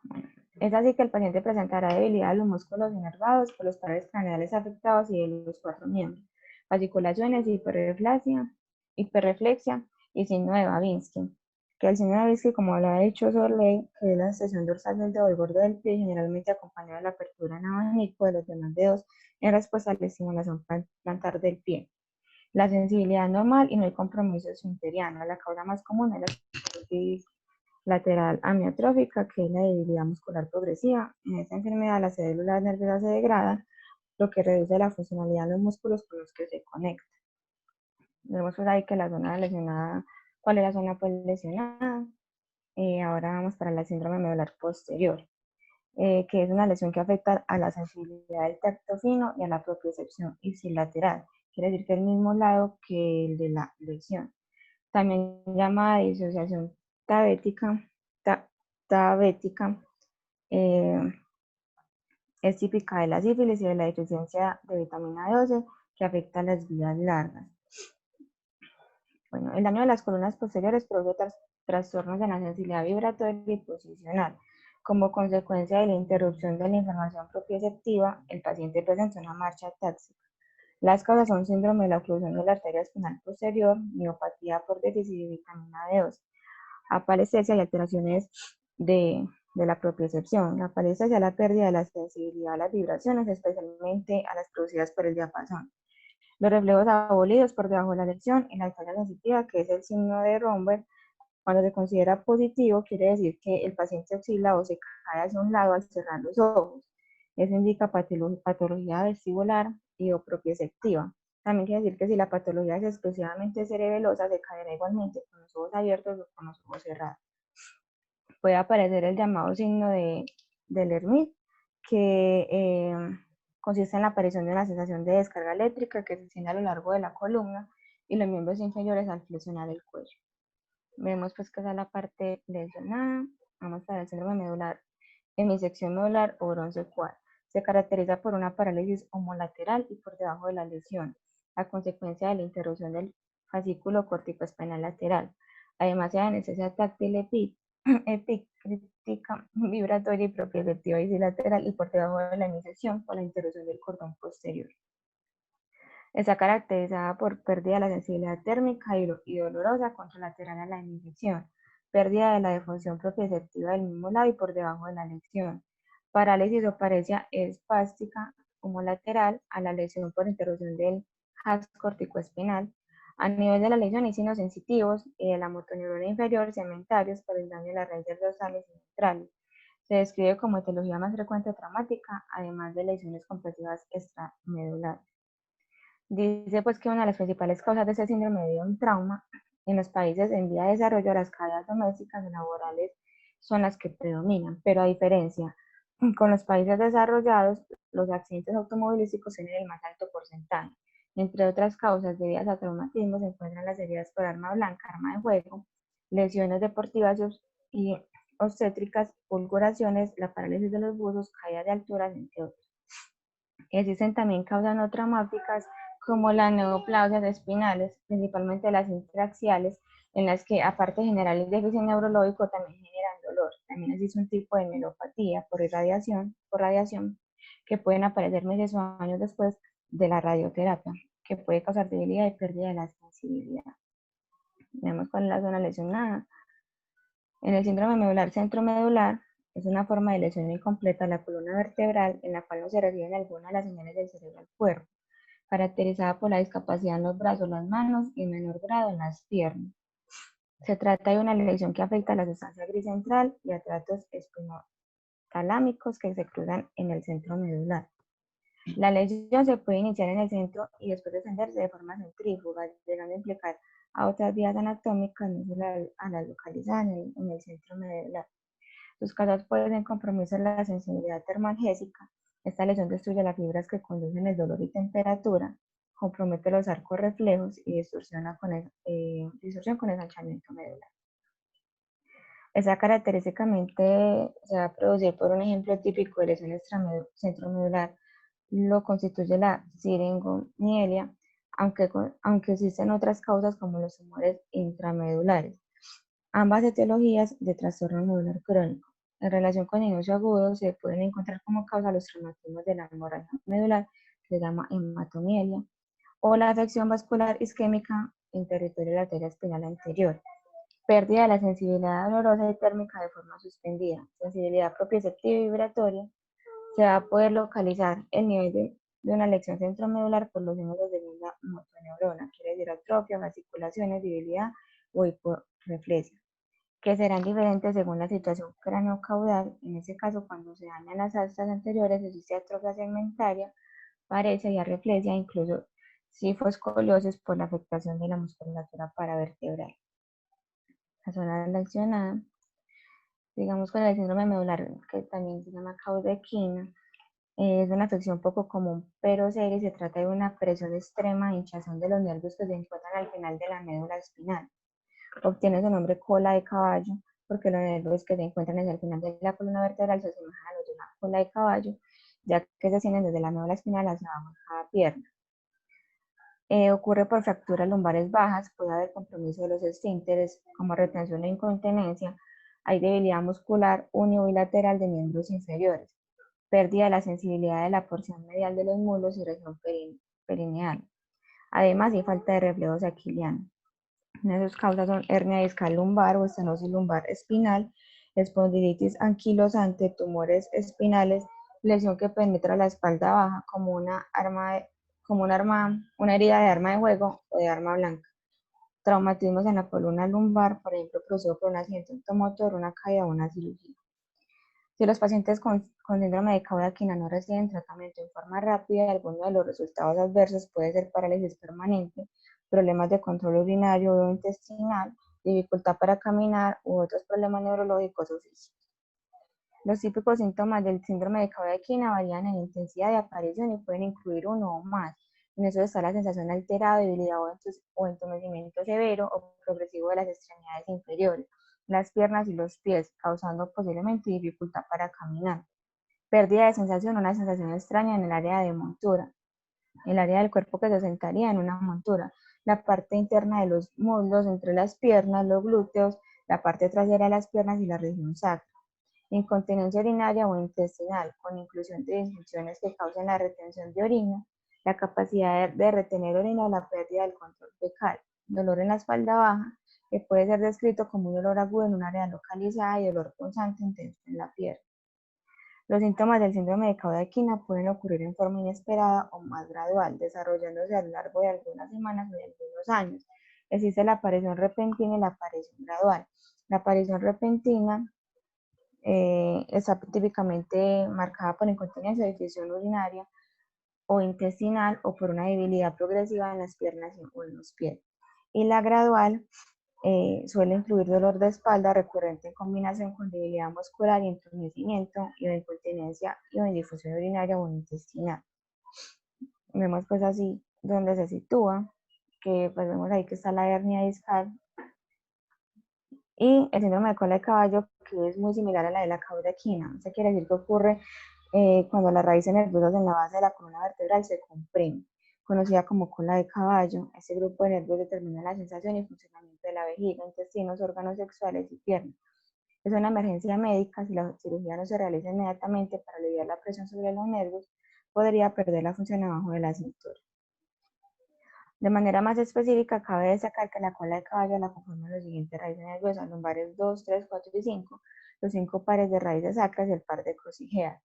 Bueno, es así que el paciente presentará debilidad de los músculos inervados por los pares craneales afectados y de los 4 miembros, fasciculaciones, hiperreflexia y signo de Babinski. Que el signo de Babinski, como lo ha dicho Sorley, que es la extensión dorsal del dedo gordo del pie, generalmente acompañado de la apertura en abanico de los demás dedos en respuesta a la estimulación plantar del pie. La sensibilidad normal y no hay compromiso esfinteriano. La causa más común es la esclerosis lateral amiotrófica, que es la debilidad muscular progresiva. En esta enfermedad las células nerviosas se degradan, lo que reduce la funcionalidad de los músculos con los que se conectan. Vemos pues ahí que la zona lesionada, ¿cuál es la zona pues lesionada? Ahora vamos para la síndrome medular posterior, que es una lesión que afecta a la sensibilidad del tacto fino y a la propiocepción ipsilateral. Quiere decir que es el mismo lado que el de la lesión. También llamada disociación tabética, es típica de la sífilis y de la deficiencia de vitamina D12 que afecta a las vías largas. Bueno, el daño de las columnas posteriores produce trastornos de la sensibilidad vibratoria y posicional. Como consecuencia de la interrupción de la información propioceptiva, el paciente presenta una marcha táxica. Las causas son síndrome de la oclusión de la arteria espinal posterior, miopatía por déficit de vitamina D12, apalestesia y alteraciones de la propiocepción. La apalestesia es la pérdida de la sensibilidad a las vibraciones, especialmente a las producidas por el diapasón. Los reflejos abolidos por debajo de la lesión y la alfalla sensitiva, que es el signo de Romberg, cuando se considera positivo, quiere decir que el paciente oscila o se cae hacia un lado al cerrar los ojos. Eso indica patología vestibular y o propioceptiva. También quiere decir que si la patología es exclusivamente cerebelosa, se caerá igualmente con los ojos abiertos o con los ojos cerrados. Puede aparecer el llamado signo de Lermit, que consiste en la aparición de una sensación de descarga eléctrica que se extiende a lo largo de la columna y los miembros inferiores al flexionar el cuello. Vemos pues que esa es la parte lesionada. Vamos para el síndrome medular, hemisección medular o bronce quad. Se caracteriza por una parálisis homolateral y por debajo de la lesión, a consecuencia de la interrupción del fascículo corticoespinal lateral. Además, de anestesia táctil epicrítica, vibratoria y propioceptiva bilateral y por debajo de la hemisección por la interrupción del cordón posterior. Está caracterizada por pérdida de la sensibilidad térmica y dolorosa contralateral a la hemisección, pérdida de la defunción propioceptiva del mismo lado y por debajo de la lesión, parálisis o paresia espástica homolateral a la lesión por interrupción del haz corticoespinal. A nivel de la lesión hay signos sensitivos y de la motoneurona inferior segmentarios por el daño de las raíces dorsales y ventrales. Se describe como etiología más frecuente traumática, además de lesiones compresivas extramedulares. Dice pues que una de las principales causas de este síndrome debido a un trauma en los países en vía de desarrollo, las caídas domésticas y laborales son las que predominan, pero a diferencia con los países desarrollados, los accidentes automovilísticos tienen el más alto porcentaje. Entre otras causas debidas a traumatismo se encuentran las heridas por arma blanca, arma de fuego, lesiones deportivas y obstétricas, fulguraciones, la parálisis de los buzos, caídas de alturas, entre otros. Existen también causas no traumáticas como las neoplasias espinales, principalmente las intraxiales, en las que aparte de generar el déficit neurológico también generan dolor. También existe un tipo de neuropatía por radiación, que pueden aparecer meses o años después de la radioterapia, que puede causar debilidad y pérdida de la sensibilidad. Vemos cuál es la zona lesionada. En el síndrome medular centromedular es una forma de lesión incompleta de la columna vertebral en la cual no se reciben algunas de las señales del cerebro al cuerpo, caracterizada por la discapacidad en los brazos, las manos y en menor grado en las piernas. Se trata de una lesión que afecta a la sustancia gris central y a tractos espinotalámicos que se cruzan en el centro medular. La lesión se puede iniciar en el centro y después extenderse de forma centrífuga, llegando a implicar a otras vías anatómicas, no solo a las localizadas en el centro medular. Sus causas pueden ser compromiso en la sensibilidad termoalgésica. Esta lesión destruye las fibras que conducen el dolor y temperatura, compromete los arcos reflejos y distorsión con ensanchamiento medular. Esa característicamente se va a producir por un ejemplo típico de lesión centromedular. Lo constituye la siringomielia, aunque existen otras causas como los tumores intramedulares. Ambas etiologías de trastorno medular crónico. En relación con inicio agudo se pueden encontrar como causa los traumatismos de la hemorragia medular, que se llama hematomielia, o la afección vascular isquémica en territorio de la arteria espinal anterior. Pérdida de la sensibilidad dolorosa y térmica de forma suspendida, sensibilidad propioceptiva y vibratoria. Se va a poder localizar el nivel de una lesión centromedular por los signos de segunda motoneurona, quiere decir atrofia, fasciculaciones, debilidad o hiporreflexia, que serán diferentes según la situación craneocaudal. En este caso, cuando se dañan las astas anteriores, existe atrofia segmentaria, paresia y areflexia, incluso cifoscoliosis por la afectación de la musculatura paravertebral. La zona lesionada, digamos con el síndrome medular, que también se llama caudequina, es una afección poco común pero seria y se trata de una presión extrema e hinchazón de los nervios que se encuentran al final de la médula espinal. Obtiene su nombre cola de caballo porque los nervios que se encuentran en el final de la columna vertebral se asemejan a los de una cola de caballo, ya que se extienden desde la médula espinal hacia abajo en cada pierna. Ocurre por fracturas lumbares bajas, puede haber compromiso de los esfínteres como retención e incontinencia, hay debilidad muscular unilateral de miembros inferiores, pérdida de la sensibilidad de la porción medial de los muslos y región perineal. Además, hay falta de reflejos aquilianos. Una de sus causas son hernia discal lumbar o estenosis lumbar espinal, espondilitis anquilosante, tumores espinales, lesión que penetra la espalda baja como una herida de arma de juego o de arma blanca. Traumatismos en la columna lumbar, por ejemplo, producido por un accidente automotor, una caída o una cirugía. Si los pacientes con síndrome de caudequina no reciben tratamiento en forma rápida, alguno de los resultados adversos puede ser parálisis permanente, problemas de control urinario o intestinal, dificultad para caminar u otros problemas neurológicos o físicos. Los típicos síntomas del síndrome de caudequina varían en intensidad de aparición y pueden incluir uno o más. En eso está la sensación alterada, debilidad o entumecimiento severo o progresivo de las extremidades inferiores, las piernas y los pies, causando posiblemente dificultad para caminar. Pérdida de sensación, una sensación extraña en el área de montura, el área del cuerpo que se sentaría en una montura, la parte interna de los muslos, entre las piernas, los glúteos, la parte trasera de las piernas y la región sacra. Incontinencia urinaria o intestinal, con inclusión de disfunciones que causan la retención de orina, la capacidad de retener orina o la pérdida del control fecal, dolor en la espalda baja, que puede ser descrito como un dolor agudo en un área localizada y dolor punzante intenso en la pierna. Los síntomas del síndrome de caudequina pueden ocurrir en forma inesperada o más gradual, desarrollándose a lo largo de algunas semanas o de algunos años. Existe la aparición repentina y la aparición gradual. La aparición repentina está típicamente marcada por incontinencia o difusión urinaria o intestinal o por una debilidad progresiva en las piernas o en los pies. Y la gradual suele incluir dolor de espalda recurrente en combinación con debilidad muscular y entumecimiento y de incontinencia y de difusión urinaria o intestinal. Vemos pues así donde se sitúa, que pues vemos ahí que está la hernia discal y el síndrome de cola de caballo, que es muy similar a la de la caudequina. Eso quiere decir que ocurre cuando las raíces nerviosas en la base de la columna vertebral se comprimen, conocida como cola de caballo. Este grupo de nervios determina la sensación y funcionamiento de la vejiga, intestinos, órganos sexuales y piernas. Es una emergencia médica si la cirugía no se realiza inmediatamente para aliviar la presión sobre los nervios. podría perder la función abajo de la cintura. De manera más específica, cabe destacar que la cola de caballo la conforman los siguientes raíces nerviosas: lumbares 2, 3, 4 y 5, los 5 pares de raíces sacras y el par de crucijeas.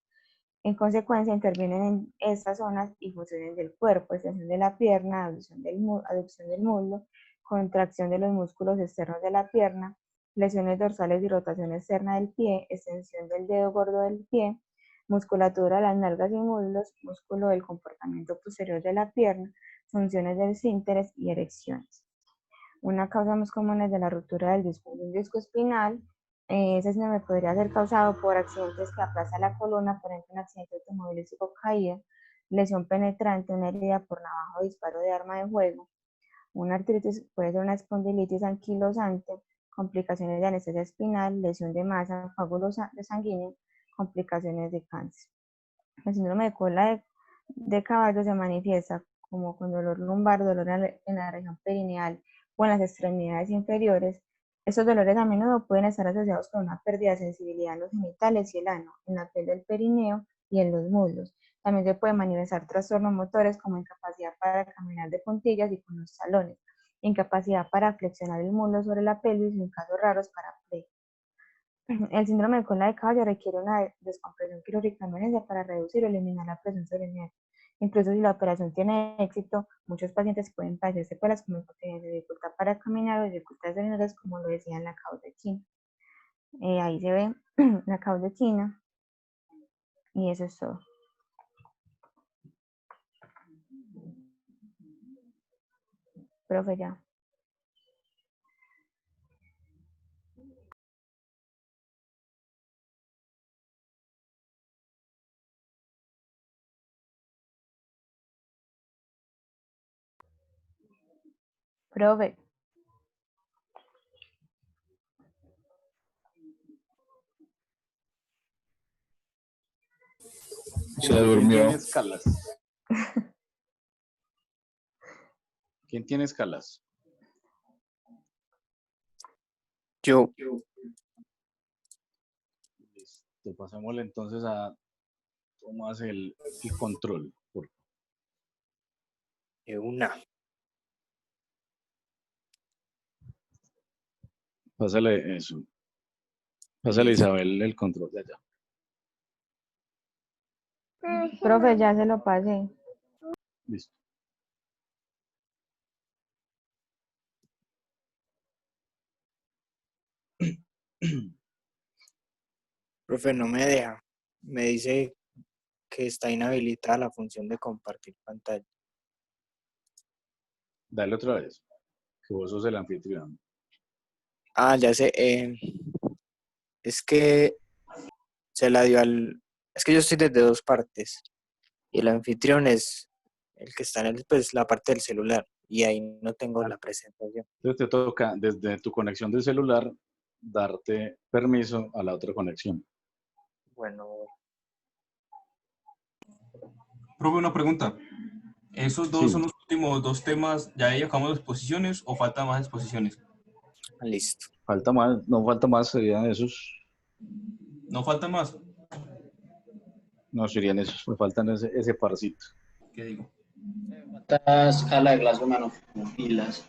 En consecuencia, intervienen en estas zonas y funciones del cuerpo: extensión de la pierna, aducción del muslo, contracción de los músculos externos de la pierna, flexiones dorsales y rotación externa del pie, extensión del dedo gordo del pie, musculatura de las nalgas y muslos, músculo del comportamiento posterior de la pierna, funciones de esfínteres y erecciones. Una causa más común es de la ruptura del disco, de un disco espinal. Ese síndrome podría ser causado por accidentes que aplastan la columna, por ejemplo, un accidente automovilístico, caída, lesión penetrante, una herida por navaja o disparo de arma de fuego. Una artritis puede ser una espondilitis anquilosante, complicaciones de anestesia espinal, lesión de masa, coágulo sanguíneo, complicaciones de cáncer. El síndrome de cola de caballo se manifiesta como con dolor lumbar, dolor en la región perineal o en las extremidades inferiores. Estos dolores a menudo pueden estar asociados con una pérdida de sensibilidad en los genitales y el ano, en la piel del perineo y en los muslos. También se pueden manifestar trastornos motores como incapacidad para caminar de puntillas y con los talones, incapacidad para flexionar el muslo sobre la pelvis y en casos raros paraplegia. El síndrome de cola de caballo requiere una descompresión quirúrgica de emergencia para reducir o eliminar la presión sobre el nervio. Incluso si la operación tiene éxito, muchos pacientes pueden padecer secuelas como dificultad para caminar o dificultades venenosas, como lo decía en la caudequina. Ahí se ve la caudequina y eso es todo. Profe, ya. Profe. Se durmió. ¿Quién tiene escalas? ¿Quién tiene escalas? Yo. Listo, pasémosle entonces a Tomás el control. De una. Pásale eso. Pásale, Isabel, el control de allá. Profe, ya se lo pasé. Listo. Profe, no me deja. Me dice que está inhabilitada la función de compartir pantalla. Dale otra vez, que vos sos el anfitrión. Ah, ya sé. Es que se la dio al... Es que yo estoy desde dos partes. Y el anfitrión es el que está en la parte del celular. Y ahí no tengo la presentación. Entonces te toca desde tu conexión del celular darte permiso a la otra conexión. Bueno, Profe, una pregunta. ¿Esos dos Sí. son los últimos dos temas? ¿Ya ahí acabamos las exposiciones o faltan más exposiciones? listo. Falta más, no falta más, serían esos. ¿No faltan más? No serían esos, me faltan ese parcito. ¿Qué digo? Esta escala de Glasgow pilas.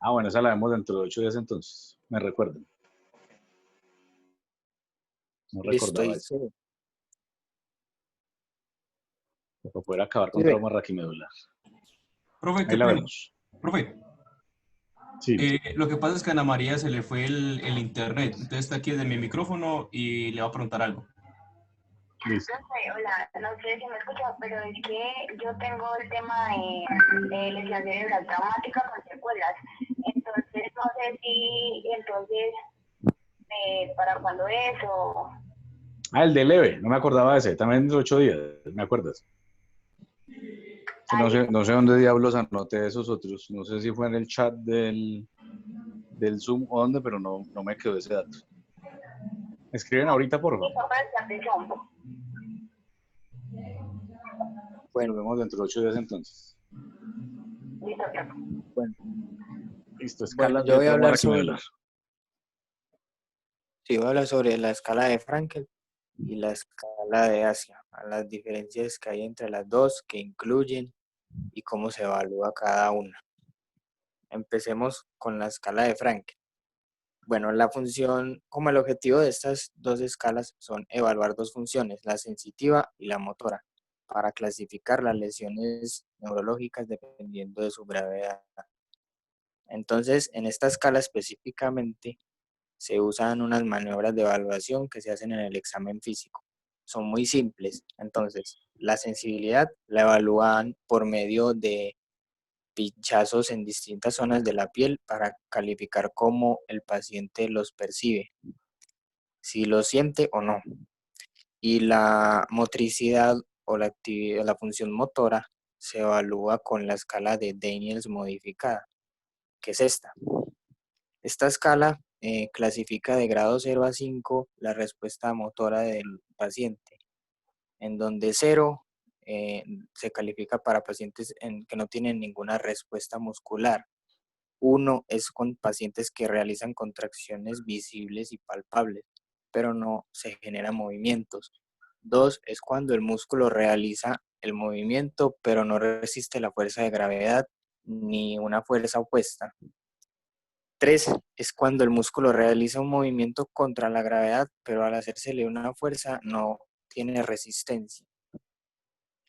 Ah, bueno, esa la vemos dentro de 8 días entonces. Me recuerdan. No Listo, recordaba eso. Para poder acabar con Sí, trauma raquimedular. Profe, qué Ahí la pena. vemos. Profe, Sí. lo que pasa es que a Ana María se le fue el internet. Entonces está aquí desde mi micrófono y le va a preguntar algo. Listo. Hola, no sé si me escucha, pero es que yo tengo el tema de lesión cerebral traumática con secuelas. Entonces, no sé si, ¿para cuándo es o...? Ah, el de leve, no me acordaba de ese. También de 8 días, ¿me acuerdas? Sí, no sé dónde diablos anoté esos otros. No sé si fue en el chat del Zoom o dónde, pero no me quedó ese dato. Escriben ahorita, por favor. Bueno. Nos vemos dentro de 8 días entonces. Bueno. Listo, escalas yo voy de a trauma hablar sobre... raquimedular. Sí, voy a hablar sobre la escala de Frankel y la escala de Asia. a las diferencias que hay entre las dos, que incluyen y cómo se evalúa cada una. Empecemos con la escala de Frankel. Bueno, la función, como el objetivo de estas dos escalas son evaluar dos funciones, la sensitiva y la motora, para clasificar las lesiones neurológicas dependiendo de su gravedad. Entonces, en esta escala específicamente, se usan unas maniobras de evaluación que se hacen en el examen físico. Son muy simples. Entonces, la sensibilidad la evalúan por medio de pinchazos en distintas zonas de la piel para calificar cómo el paciente los percibe, si los siente o no. Y la motricidad o la función motora se evalúa con la escala de Daniels modificada, que es esta. Esta escala clasifica de grado 0 a 5 la respuesta motora del paciente, en donde 0 se califica para pacientes que no tienen ninguna respuesta muscular. 1 es con pacientes que realizan contracciones visibles y palpables, pero no se generan movimientos. 2 es cuando el músculo realiza el movimiento, pero no resiste la fuerza de gravedad ni una fuerza opuesta. 3 es cuando el músculo realiza un movimiento contra la gravedad, pero al hacérsele una fuerza no tiene resistencia.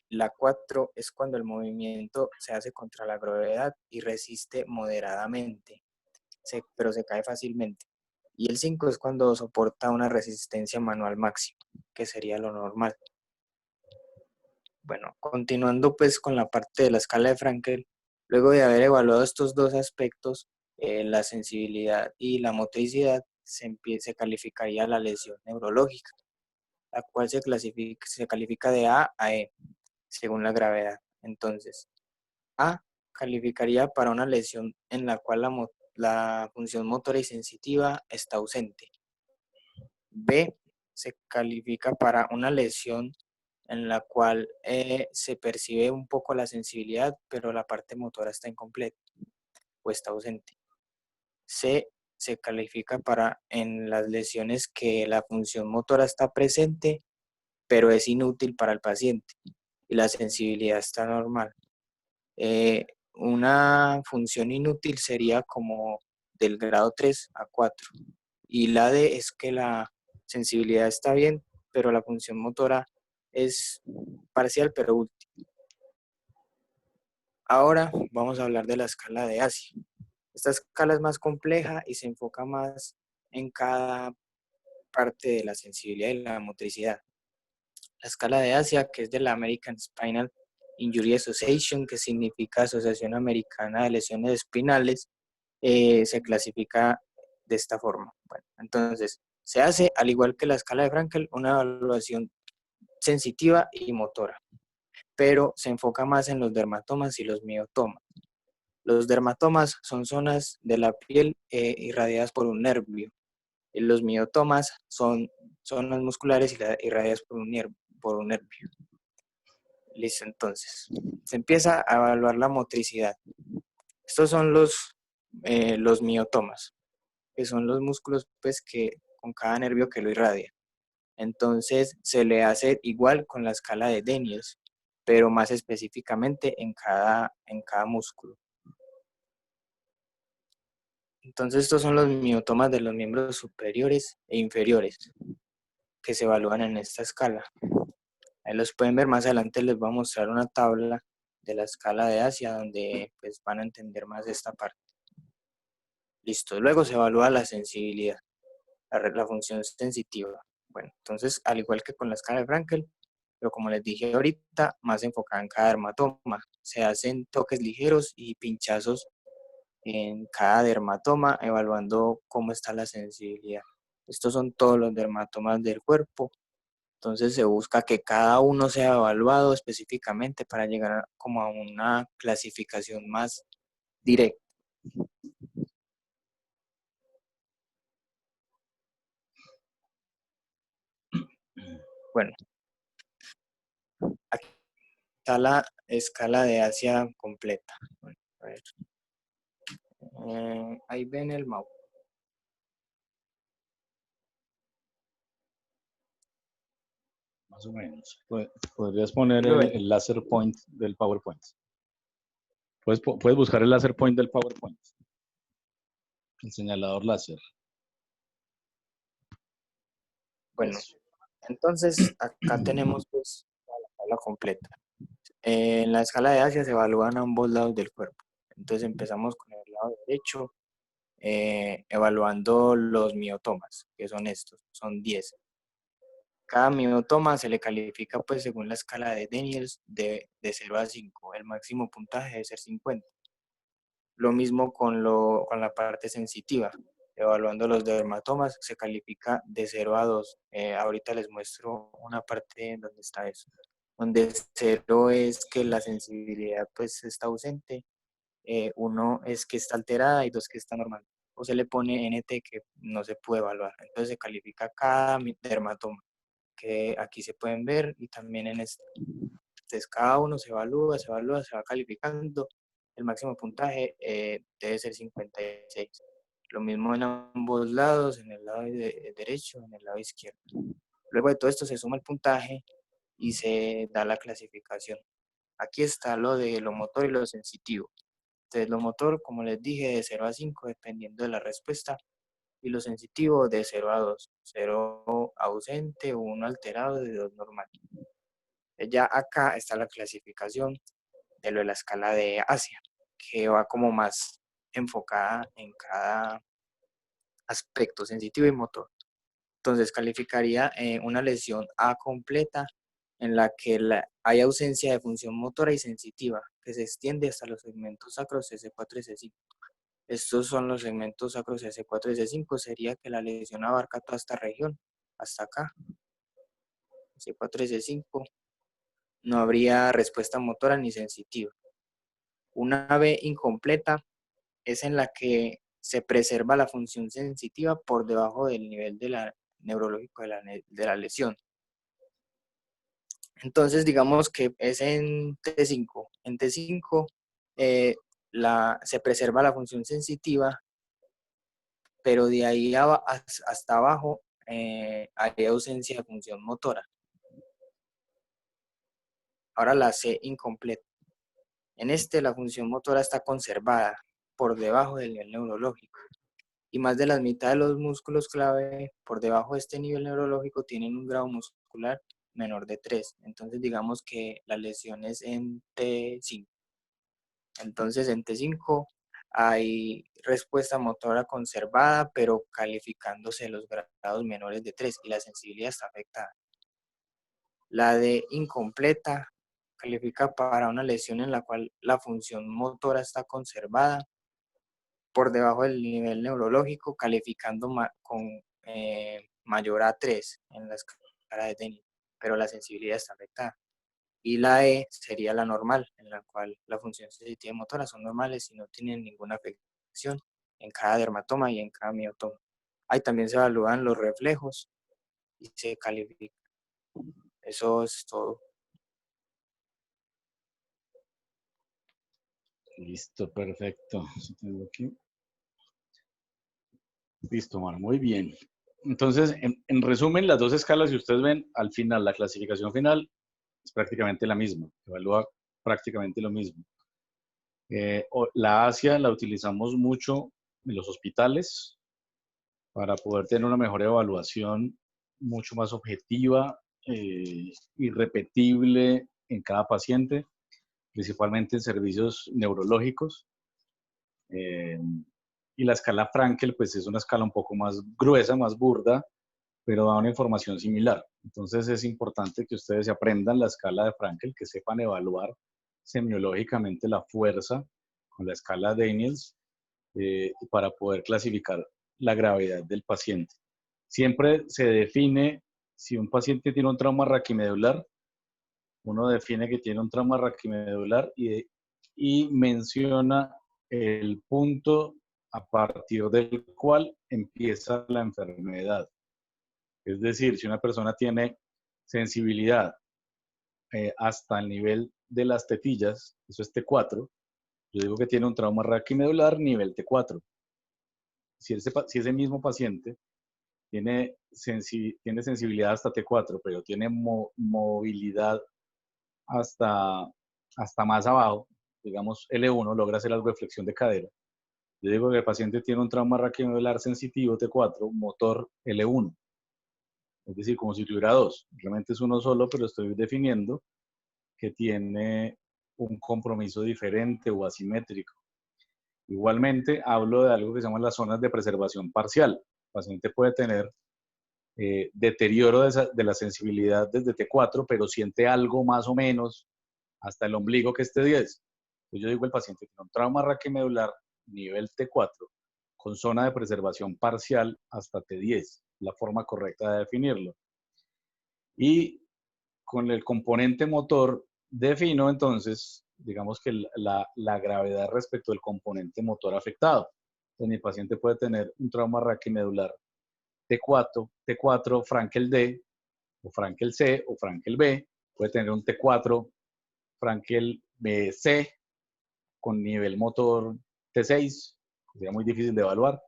La 4 es cuando el movimiento se hace contra la gravedad y resiste moderadamente, pero se cae fácilmente. Y el 5 es cuando soporta una resistencia manual máxima, que sería lo normal. Bueno, continuando pues con la parte de la escala de Frankel, luego de haber evaluado estos dos aspectos, la sensibilidad y la motricidad, se calificaría la lesión neurológica, la cual se califica de A a E, según la gravedad. Entonces, A calificaría para una lesión en la cual la función motora y sensitiva está ausente. B se califica para una lesión en la cual se percibe un poco la sensibilidad, pero la parte motora está incompleta o está ausente. C se califica para en las lesiones que la función motora está presente, pero es inútil para el paciente y la sensibilidad está normal. Una función inútil sería como del grado 3 a 4. Y la D es que la sensibilidad está bien, pero la función motora es parcial, pero útil. Ahora vamos a hablar de la escala de Asia. Esta escala es más compleja y se enfoca más en cada parte de la sensibilidad y la motricidad. La escala de Asia, que es de la American Spinal Injury Association, que significa Asociación Americana de Lesiones Espinales, se clasifica de esta forma. Bueno, entonces, se hace, al igual que la escala de Frankel, una evaluación sensitiva y motora, pero se enfoca más en los dermatomas y los miotomas. Los dermatomas son zonas de la piel irradiadas por un nervio. Los miotomas son zonas musculares irradiadas por un nervio. Listo, entonces, se empieza a evaluar la motricidad. Estos son los miotomas, que son los músculos pues, con cada nervio que lo irradia. Entonces, se le hace igual con la escala de Daniels, pero más específicamente en cada músculo. Entonces, estos son los miotomas de los miembros superiores e inferiores que se evalúan en esta escala. Ahí los pueden ver, más adelante les voy a mostrar una tabla de la escala de Asia donde pues, van a entender más de esta parte. Listo, luego se evalúa la sensibilidad, la función sensitiva. Bueno, entonces, al igual que con la escala de Frankel, pero como les dije ahorita, más enfocada en cada dermatoma. Se hacen toques ligeros y pinchazos en cada dermatoma, evaluando cómo está la sensibilidad. Estos son todos los dermatomas del cuerpo. Entonces se busca que cada uno sea evaluado específicamente para llegar como a una clasificación más directa. Bueno, aquí está la escala de Asia completa. Bueno, a ver. Ahí ven el mouse. Más o menos. Podrías poner Lo el laser point del PowerPoint. Puedes buscar el laser point del PowerPoint. El señalador láser. Bueno, Eso. entonces acá tenemos pues la tabla completa. En la escala de Asia se evalúan ambos lados del cuerpo. Entonces empezamos con el lado derecho, evaluando los miotomas, que son estos, son 10. Cada miotoma se le califica pues según la escala de Daniels de 0 a 5. El máximo puntaje debe ser 50. Lo mismo con la parte sensitiva. Evaluando los dermatomas se califica de 0 a 2. Ahorita les muestro una parte donde está eso. Donde 0 es que la sensibilidad pues está ausente, 1 es que está alterada y 2 que está normal. O se le pone NT que no se puede evaluar. Entonces se califica cada dermatoma, que aquí se pueden ver y también en este. Entonces cada uno se evalúa, se va calificando. El máximo puntaje debe ser 56. Lo mismo en ambos lados, en el lado derecho, en el lado izquierdo. Luego de todo esto se suma el puntaje y se da la clasificación. Aquí está lo de lo motor y lo sensitivo. Entonces lo motor, como les dije, de 0 a 5 dependiendo de la respuesta, y lo sensitivo de 0 a 2. 0 ausente, 1 alterado y 2 normal. Ya acá está la clasificación de lo de la escala de Asia, que va como más enfocada en cada aspecto sensitivo y motor. Entonces calificaría una lesión A completa en la que hay ausencia de función motora y sensitiva, que se extiende hasta los segmentos sacros S4 y S5. Estos son los segmentos sacros S4 y S5, sería que la lesión abarca toda esta región, hasta acá, S4 y S5. No habría respuesta motora ni sensitiva. Una B incompleta es en la que se preserva la función sensitiva por debajo del nivel neurológico de la lesión. Entonces, digamos que es en T5. En T5 se preserva la función sensitiva, pero de ahí hasta abajo hay ausencia de función motora. Ahora la C incompleta. En la función motora está conservada por debajo del nivel neurológico. Y más de la mitad de los músculos clave por debajo de este nivel neurológico tienen un grado muscular menor de 3. Entonces digamos que la lesión es en T5. Entonces en T5 hay respuesta motora conservada, pero calificándose los grados menores de 3 y la sensibilidad está afectada. La D incompleta califica para una lesión en la cual la función motora está conservada por debajo del nivel neurológico, calificando con mayor a 3 en la escala de Denny, pero la sensibilidad está afectada. Y la E sería la normal, en la cual la función sensitiva y motora son normales y no tienen ninguna afección en cada dermatoma y en cada miotoma. Ahí también se evalúan los reflejos y se califica. Eso es todo. Listo, perfecto. Tengo aquí. Listo, Mar, muy bien. Entonces, en resumen, las dos escalas, si ustedes ven, al final, la clasificación final es prácticamente la misma, evalúa prácticamente lo mismo. La Asia la utilizamos mucho en los hospitales para poder tener una mejor evaluación, mucho más objetiva y repetible en cada paciente, principalmente en servicios neurológicos. Y la escala Frankel, pues es una escala un poco más gruesa, más burda, pero da una información similar. Entonces es importante que ustedes se aprendan la escala de Frankel, que sepan evaluar semiológicamente la fuerza con la escala Daniels para poder clasificar la gravedad del paciente. Siempre se define, si un paciente tiene un trauma raquimedular, uno define que tiene un trauma raquimedular y menciona el punto a partir del cual empieza la enfermedad. Es decir, si una persona tiene sensibilidad hasta el nivel de las tetillas, eso es T4, yo digo que tiene un trauma raquimedular nivel T4. Si ese mismo paciente tiene sensibilidad hasta T4, pero tiene movilidad hasta más abajo, digamos L1, logra hacer algo de flexión de cadera. Yo digo que el paciente tiene un trauma raquionodular sensitivo T4, motor L1. Es decir, como si tuviera dos. Realmente es uno solo, pero estoy definiendo que tiene un compromiso diferente o asimétrico. Igualmente, hablo de algo que se llama las zonas de preservación parcial. El paciente puede tener deterioro de la sensibilidad desde T4, pero siente algo más o menos hasta el ombligo que es T10. Entonces yo digo, el paciente tiene un trauma raquimedular nivel T4 con zona de preservación parcial hasta T10, la forma correcta de definirlo. Y con el componente motor defino entonces, digamos que la gravedad respecto del componente motor afectado. Entonces mi paciente puede tener un trauma raquimedular T4 Frankel D, o Frankel C, o Frankel B. Puede tener un T4 Frankel C con nivel motor T6, que sería muy difícil de evaluar.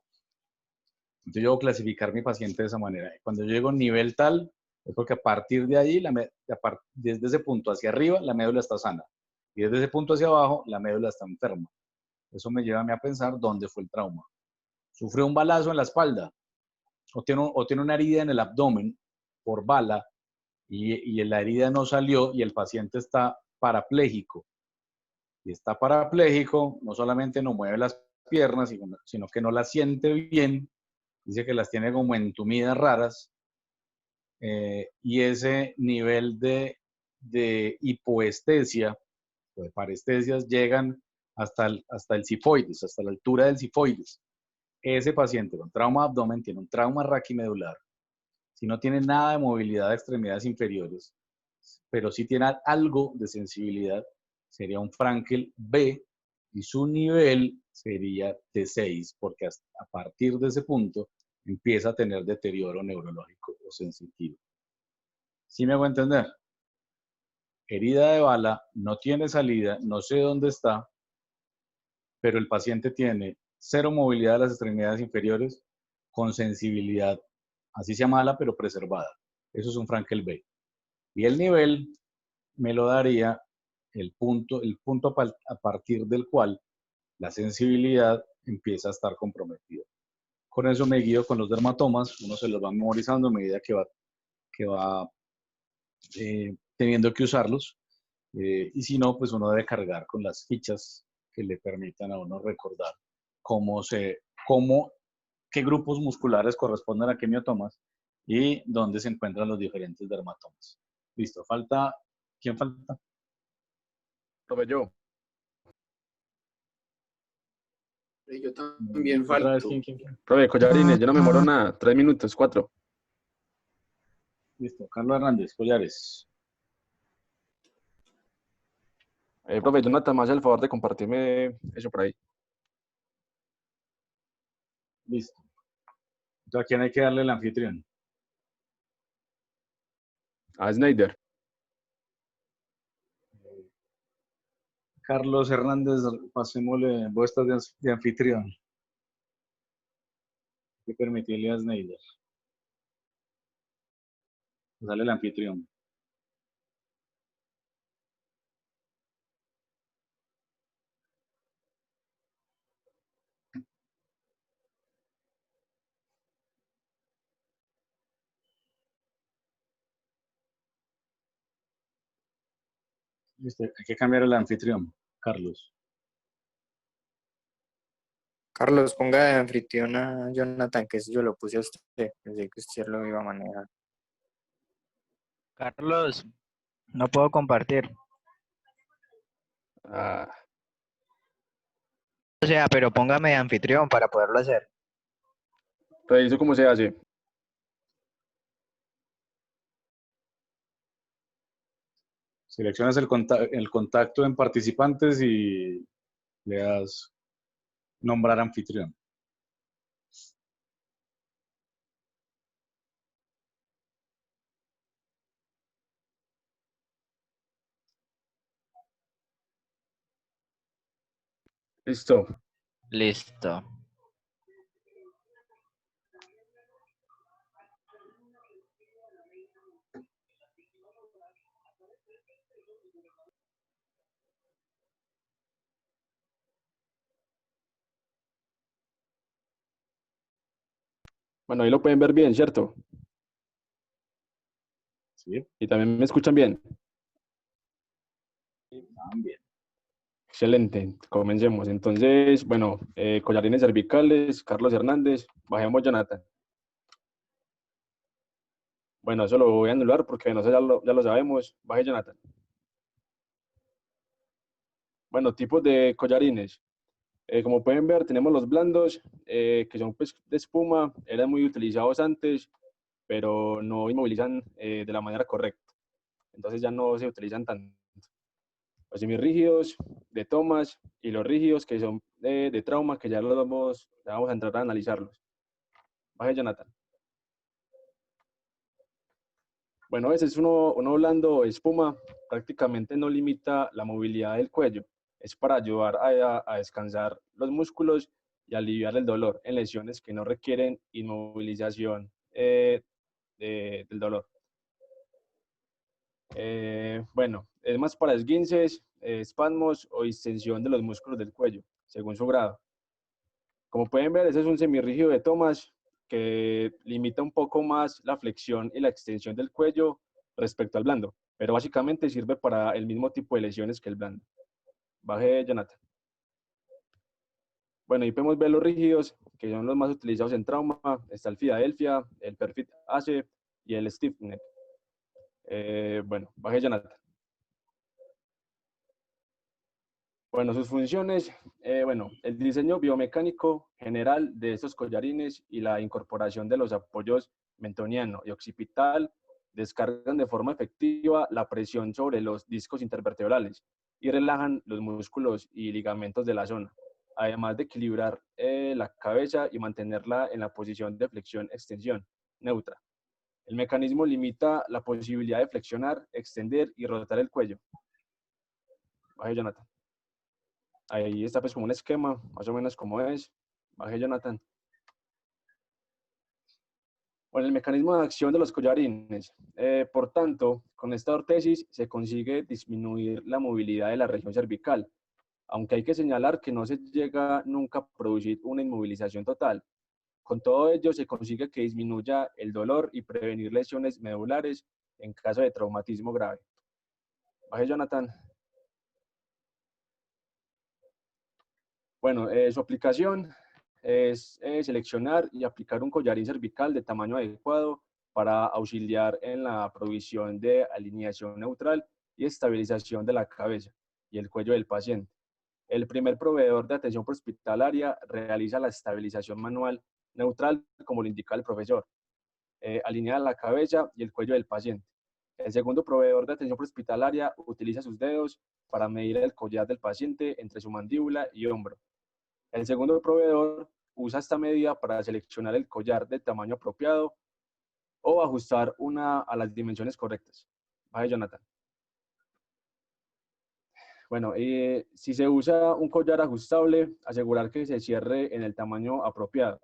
Entonces yo voy a clasificar mi paciente de esa manera. Cuando yo llego a nivel tal, es porque a partir de allí, desde ese punto hacia arriba, la médula está sana. Y desde ese punto hacia abajo, la médula está enferma. Eso me lleva a mí a pensar dónde fue el trauma. Sufrió un balazo en la espalda, o tiene una herida en el abdomen por bala, y la herida no salió y el paciente está parapléjico. Y está parapléjico, no solamente no mueve las piernas, sino que no las siente bien, dice que las tiene como entumidas raras, y ese nivel de hipoestesia o de parestesias llegan hasta el cifoides, hasta la altura del cifoides. Ese paciente con trauma de abdomen tiene un trauma raquimedular, si no tiene nada de movilidad de extremidades inferiores, pero sí tiene algo de sensibilidad, sería un Frankel B y su nivel sería T6, porque a partir de ese punto empieza a tener deterioro neurológico o sensitivo. ¿Sí me hago entender? Herida de bala, no tiene salida, no sé dónde está, pero el paciente tiene cero movilidad de las extremidades inferiores con sensibilidad, así sea mala, pero preservada. Eso es un Frankel B. Y el nivel me lo daría el punto a partir del cual la sensibilidad empieza a estar comprometida. Con eso me guío con los dermatomas, uno se los va memorizando a medida que va teniendo que usarlos, y si no, pues uno debe cargar con las fichas que le permitan a uno recordar qué grupos musculares corresponden a qué miotomas y dónde se encuentran los diferentes dermatomas. Listo, ¿quién falta? Profe, yo. Yo también ¿Otra vez falto. quién? Profe, Collarines, yo no me demoro nada. 3 minutos, 4. Listo, Carlos Hernández, Collares. Profe, Jonathan, me hace el favor de compartirme eso por ahí. Listo. Entonces, ¿a quién hay que darle el anfitrión? A Snyder. Carlos Hernández, pasémosle, vos estás de anfitrión. Hay que permitirle a Snyder. Dale el anfitrión. Listo, hay que cambiar el anfitrión, Carlos. Carlos, ponga de anfitrión a Jonathan, que eso yo lo puse a usted. Pensé que usted lo iba a manejar. Carlos, no puedo compartir. Ah, O sea, pero póngame de anfitrión para poderlo hacer. profe, ¿eso cómo se hace? Seleccionas el contacto en participantes y le das nombrar anfitrión. Listo. Listo. Bueno, ahí lo pueden ver bien, ¿cierto? Sí, Y también me escuchan bien. también. Excelente, comencemos. Entonces, bueno, collarines cervicales, Carlos Hernández, bajemos Jonathan. Bueno, eso lo voy a anular porque no sé, ya lo sabemos. Baje Jonathan. Bueno, tipos de collarines. Como pueden ver, tenemos los blandos, que son pues, de espuma, eran muy utilizados antes, pero no inmovilizan de la manera correcta. Entonces ya no se utilizan tanto. Los semirrígidos de Thomas y los rígidos que son de trauma, que ya vamos a entrar a analizarlos. Baje Jonathan. Bueno, ese es uno blando espuma, prácticamente no limita la movilidad del cuello. Es para ayudar a descansar los músculos y aliviar el dolor en lesiones que no requieren inmovilización del dolor. Bueno, es más para esguinces, espasmos o distensión de los músculos del cuello, según su grado. Como pueden ver, ese es un semirrígido de Thomas que limita un poco más la flexión y la extensión del cuello respecto al blando, pero básicamente sirve para el mismo tipo de lesiones que el blando. Baje, Jonathan. Bueno, ahí podemos ver los rígidos, que son los más utilizados en trauma. Está el Philadelphia, el Perfect Ace y el Stiff Neck. Bueno, baje, Jonathan. Bueno, sus funciones, bueno, el diseño biomecánico general de estos collarines y la incorporación de los apoyos mentoniano y occipital descargan de forma efectiva la presión sobre los discos intervertebrales y relajan los músculos y ligamentos de la zona, además de equilibrar la cabeza y mantenerla en la posición de flexión-extensión neutra. El mecanismo limita la posibilidad de flexionar, extender y rotar el cuello. Baje, Jonathan. Ahí está pues como un esquema, más o menos como es. Baje, Jonathan. Bueno, el mecanismo de acción de los collarines. Por tanto, con esta ortesis se consigue disminuir la movilidad de la región cervical, aunque hay que señalar que no se llega nunca a producir una inmovilización total. Con todo ello se consigue que disminuya el dolor y prevenir lesiones medulares en caso de traumatismo grave. Baje, Jonathan. Bueno, su aplicación es seleccionar y aplicar un collarín cervical de tamaño adecuado para auxiliar en la provisión de alineación neutral y estabilización de la cabeza y el cuello del paciente. El primer proveedor de atención prehospitalaria realiza la estabilización manual neutral, como lo indica el profesor. Alinea la cabeza y el cuello del paciente. El segundo proveedor de atención prehospitalaria utiliza sus dedos para medir el collar del paciente entre su mandíbula y hombro. El segundo proveedor usa esta medida para seleccionar el collar de tamaño apropiado o ajustar una a las dimensiones correctas. Baje, Jonathan. Bueno, si se usa un collar ajustable, asegurar que se cierre en el tamaño apropiado.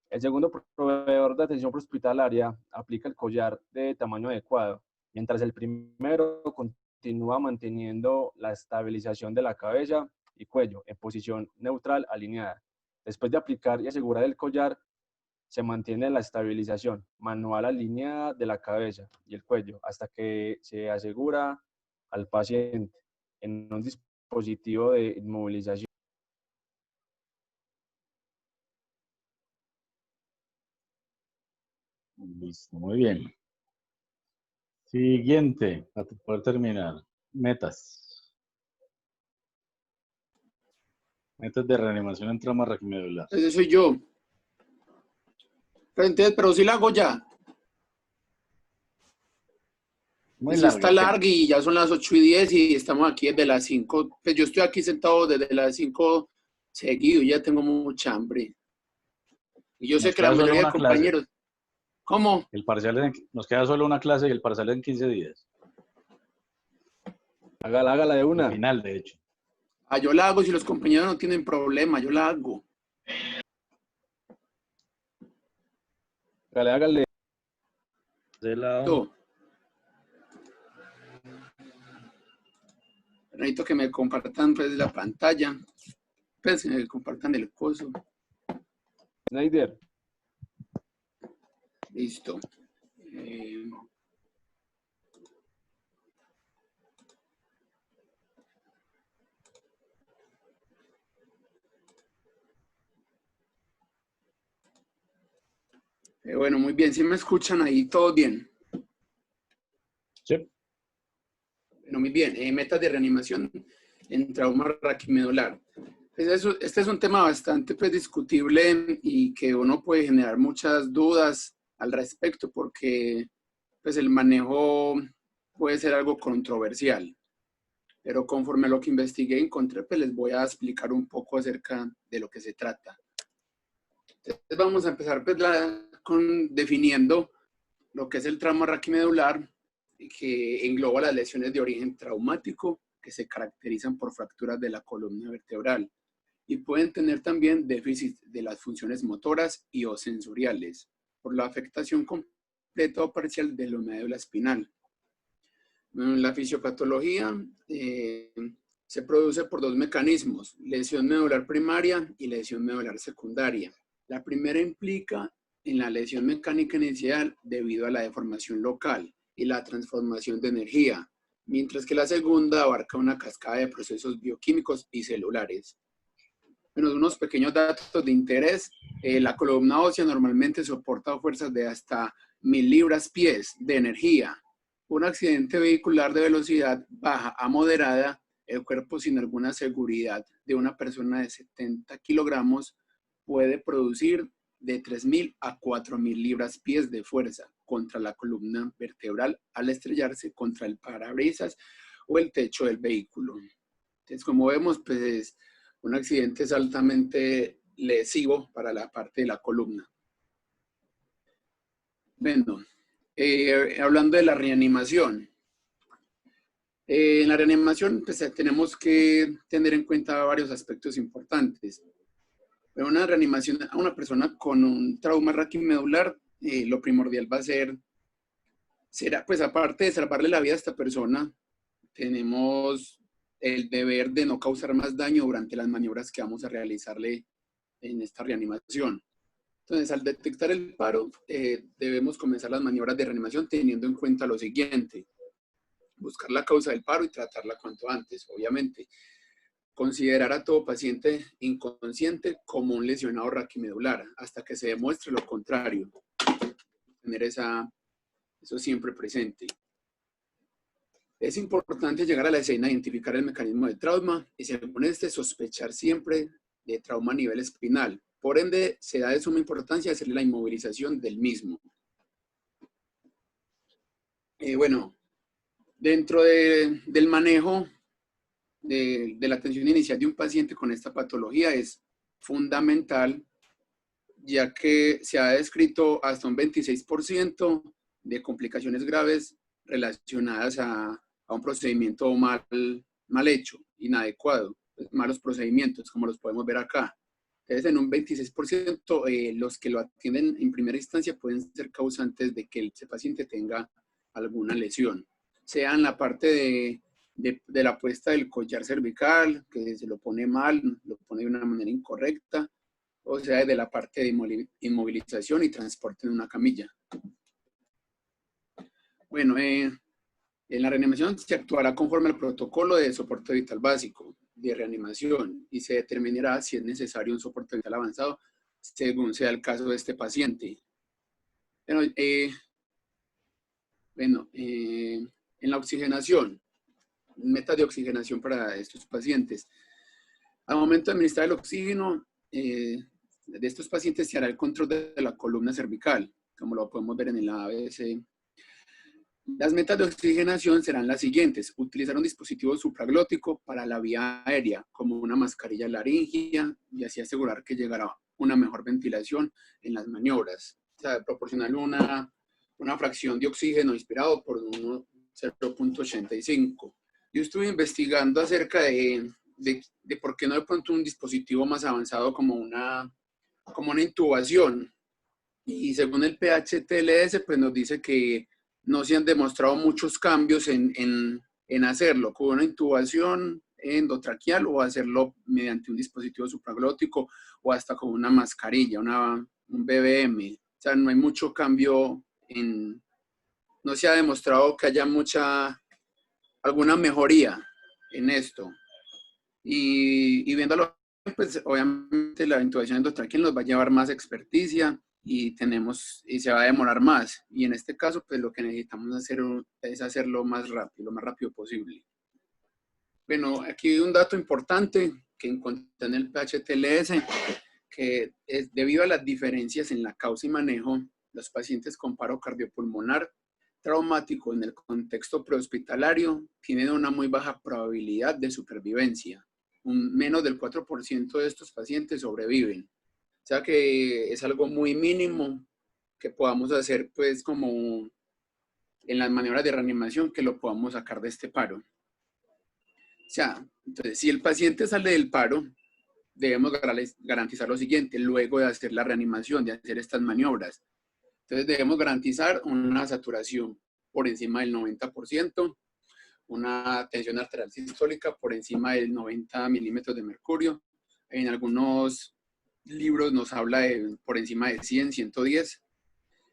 El segundo proveedor de atención prehospitalaria aplica el collar de tamaño adecuado, mientras el primero continúa manteniendo la estabilización de la cabeza y cuello en posición neutral alineada. Después de aplicar y asegurar el collar, se mantiene la estabilización manual alineada de la cabeza y el cuello hasta que se asegura al paciente en un dispositivo de inmovilización. Listo, muy bien. Siguiente, para poder terminar. Metas. Metas de reanimación en trauma raquimedular. Ese soy yo. Pero sí la hago ya. Muy Sí larga. está larga y ya son las 8:10 y estamos aquí desde las 5. Pues yo estoy aquí sentado desde las 5 seguido, ya tengo mucha hambre. Y yo sé que la mayoría de compañeros... ¿Cómo? El parcial nos queda solo una clase y el parcial en 15 días. Hágala de una. Al final, de hecho. Yo la hago si los compañeros no tienen problema, yo la hago. Hágale. De lado. Necesito que me compartan pues la pantalla. Pues que me compartan el coso. Snyder. Listo. Bueno, muy bien. ¿Sí me escuchan ahí? ¿Todo bien? Sí. Bueno, muy bien. Metas de reanimación en trauma raquimedular. Pues este es un tema bastante pues, discutible y que uno puede generar muchas dudas al respecto porque pues, el manejo puede ser algo controversial. Pero conforme a lo que investigué y encontré, pues les voy a explicar un poco acerca de lo que se trata. Entonces vamos a empezar pues, definiendo lo que es el trauma raquimedular, que engloba las lesiones de origen traumático que se caracterizan por fracturas de la columna vertebral y pueden tener también déficit de las funciones motoras y o sensoriales por la afectación completa o parcial de la médula espinal. La fisiopatología se produce por dos mecanismos, lesión medular primaria y lesión medular secundaria. La primera implica en la lesión mecánica inicial debido a la deformación local y la transformación de energía, mientras que la segunda abarca una cascada de procesos bioquímicos y celulares. Bueno, unos pequeños datos de interés. La columna ósea normalmente soporta fuerzas de hasta 1000 libras-pies de energía. Un accidente vehicular de velocidad baja a moderada, el cuerpo sin alguna seguridad de una persona de 70 kilogramos puede producir de 3000 a 4000 libras-pies de fuerza contra la columna vertebral al estrellarse contra el parabrisas o el techo del vehículo. Entonces, como vemos, pues un accidente es altamente lesivo para la parte de la columna. Bueno, hablando de la reanimación. En la reanimación pues, tenemos que tener en cuenta varios aspectos importantes. En una reanimación a una persona con un trauma raquimedular, lo primordial va a será, pues aparte de salvarle la vida a esta persona, tenemos el deber de no causar más daño durante las maniobras que vamos a realizarle en esta reanimación. Entonces, al detectar el paro, debemos comenzar las maniobras de reanimación teniendo en cuenta lo siguiente: buscar la causa del paro y tratarla cuanto antes, obviamente. Considerar a todo paciente inconsciente como un lesionado raquimedular hasta que se demuestre lo contrario. Tener eso siempre presente. Es importante llegar a la escena, identificar el mecanismo de trauma y según este sospechar siempre de trauma a nivel espinal. Por ende, se da de suma importancia hacerle la inmovilización del mismo. Bueno, dentro del manejo de la atención inicial de un paciente con esta patología es fundamental, ya que se ha descrito hasta un 26% de complicaciones graves relacionadas a un procedimiento mal hecho, inadecuado, malos procedimientos, como los podemos ver acá. Entonces, en un 26%, los que lo atienden en primera instancia pueden ser causantes de que ese paciente tenga alguna lesión, sea en la parte de la puesta del collar cervical, que se lo pone mal, lo pone de una manera incorrecta, o sea, de la parte de inmovilización y transporte en una camilla. Bueno, en la reanimación se actuará conforme al protocolo de soporte vital básico de reanimación y se determinará si es necesario un soporte vital avanzado según sea el caso de este paciente. Bueno, en la oxigenación, metas de oxigenación para estos pacientes. Al momento de administrar el oxígeno de estos pacientes se hará el control de la columna cervical, como lo podemos ver en el ABC. Las metas de oxigenación serán las siguientes: utilizar un dispositivo supraglótico para la vía aérea, como una mascarilla laringea, y así asegurar que llegará una mejor ventilación en las maniobras. O sea, proporcionar una fracción de oxígeno inspirado por 0.85. Yo estuve investigando acerca de por qué no de pronto un dispositivo más avanzado como una intubación. Y según el PHTLS, pues nos dice que no se han demostrado muchos cambios en hacerlo con una intubación endotraqueal o hacerlo mediante un dispositivo supraglótico o hasta con una mascarilla, un BBM. O sea, no hay mucho cambio no se ha demostrado que haya alguna mejoría en esto. Y viéndolo, pues obviamente la intubación endotráquea nos va a llevar más experticia y se va a demorar más. Y en este caso, pues lo que necesitamos hacer es hacerlo lo más rápido posible. Bueno, aquí hay un dato importante que encontré en el PHTLS, que es debido a las diferencias en la causa y manejo, los pacientes con paro cardiopulmonar traumático en el contexto prehospitalario tienen una muy baja probabilidad de supervivencia. Menos del 4% de estos pacientes sobreviven. O sea que es algo muy mínimo que podamos hacer, pues, como en las maniobras de reanimación, que lo podamos sacar de este paro. O sea, entonces, si el paciente sale del paro, debemos garantizar lo siguiente, luego de hacer la reanimación, de hacer estas maniobras. Entonces, debemos garantizar una saturación por encima del 90%, una tensión arterial sistólica por encima del 90 milímetros de mercurio. En algunos libros nos habla de por encima de 100, 110,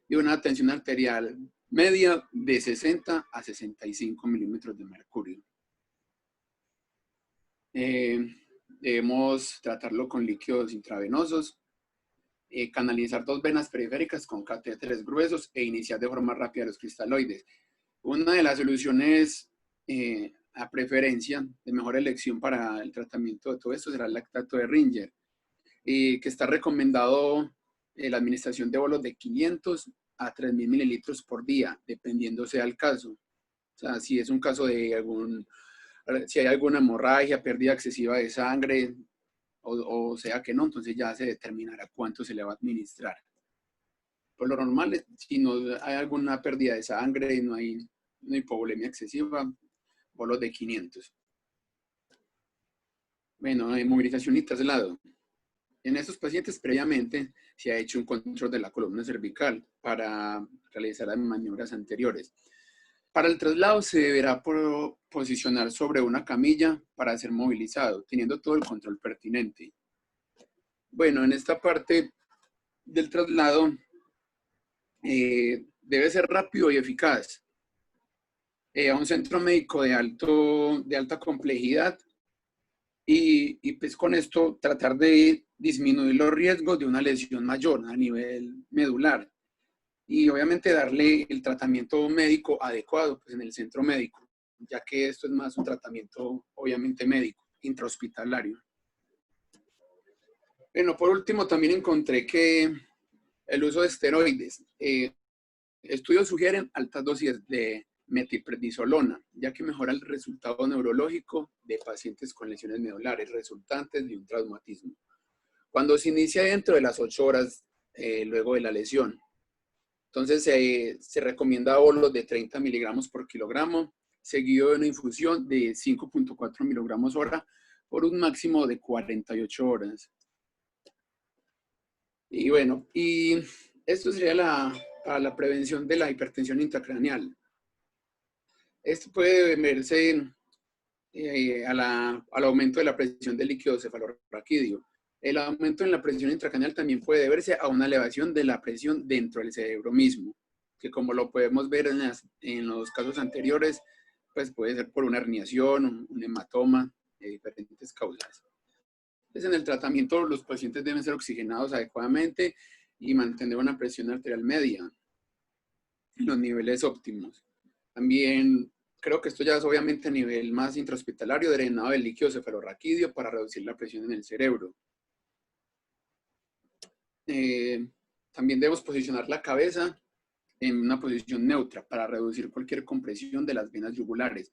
y una tensión arterial media de 60 a 65 milímetros de mercurio. Debemos tratarlo con líquidos intravenosos, canalizar 2 venas periféricas con catéteres gruesos e iniciar de forma rápida los cristaloides. Una de las soluciones a preferencia de mejor elección para el tratamiento de todo esto será el lactato de Ringer, que está recomendado la administración de bolos de 500 a 3.000 mililitros por día, dependiendo sea el caso. O sea, si es un caso de si hay alguna hemorragia, pérdida excesiva de sangre, o sea que no, entonces ya se determinará cuánto se le va a administrar. Por lo normal, si no hay alguna pérdida de sangre, no hay una hipovolemia excesiva, bolos de 500. Bueno, movilización y traslado. En estos pacientes previamente se ha hecho un control de la columna cervical para realizar las maniobras anteriores. Para el traslado se deberá posicionar sobre una camilla para ser movilizado, teniendo todo el control pertinente. Bueno, en esta parte del traslado debe ser rápido y eficaz. A un centro médico de alta complejidad y pues con esto tratar de disminuir los riesgos de una lesión mayor a nivel medular. Y obviamente darle el tratamiento médico adecuado pues en el centro médico, ya que esto es más un tratamiento obviamente médico, intrahospitalario. Bueno, por último también encontré que el uso de esteroides. Estudios sugieren altas dosis de metilprednisolona, ya que mejora el resultado neurológico de pacientes con lesiones medulares resultantes de un traumatismo. Cuando se inicia dentro de las 8 horas luego de la lesión. Entonces se recomienda bolos de 30 miligramos por kilogramo, seguido de una infusión de 5.4 miligramos hora por un máximo de 48 horas. Y bueno, y esto sería para la prevención de la hipertensión intracraneal. Esto puede verse al aumento de la presión del líquido cefalorraquídeo. El aumento en la presión intracraneal también puede deberse a una elevación de la presión dentro del cerebro mismo, que como lo podemos ver en los casos anteriores, pues puede ser por una herniación, un hematoma, de diferentes causas. Entonces, en el tratamiento los pacientes deben ser oxigenados adecuadamente y mantener una presión arterial media en los niveles óptimos. También creo que esto ya es obviamente a nivel más intrahospitalario, drenado del líquido cefalorraquídeo para reducir la presión en el cerebro. También debemos posicionar la cabeza en una posición neutra para reducir cualquier compresión de las venas yugulares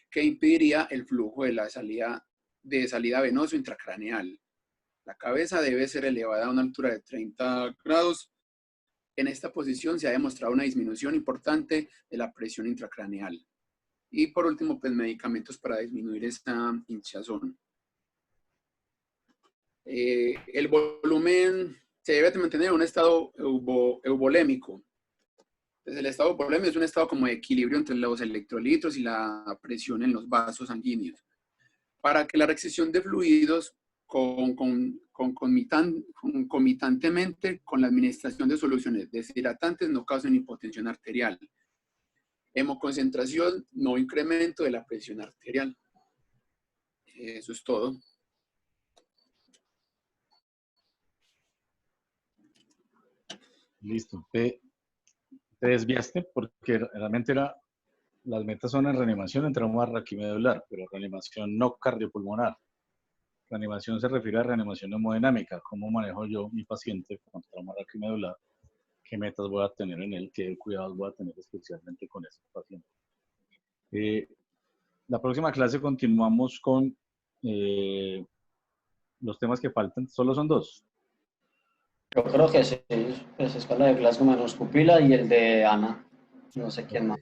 que impediría el flujo de salida venoso intracraneal. La cabeza debe ser elevada a una altura de 30 grados. En esta posición se ha demostrado una disminución importante de la presión intracraneal. Y por último, pues medicamentos para disminuir esta hinchazón. El volumen se debe mantener en un estado eubolémico. Entonces, el estado eubolémico es un estado como de equilibrio entre los electrolitos y la presión en los vasos sanguíneos, para que la restricción de fluidos concomitantemente con la administración de soluciones deshidratantes no causan hipotensión arterial. Hemoconcentración, no incremento de la presión arterial. Eso es todo. Listo. Te desviaste porque realmente las metas son en reanimación en trauma raquimedular, pero reanimación no cardiopulmonar. Reanimación se refiere a reanimación hemodinámica. ¿Cómo manejo yo mi paciente con trauma raquimedular? ¿Qué metas voy a tener en él? ¿Qué cuidados voy a tener especialmente con ese paciente? La próxima clase continuamos con los temas que faltan. Solo son 2. Yo creo que sí, pues escala de Glasgow menos pupila y el de Ana. No sé quién más.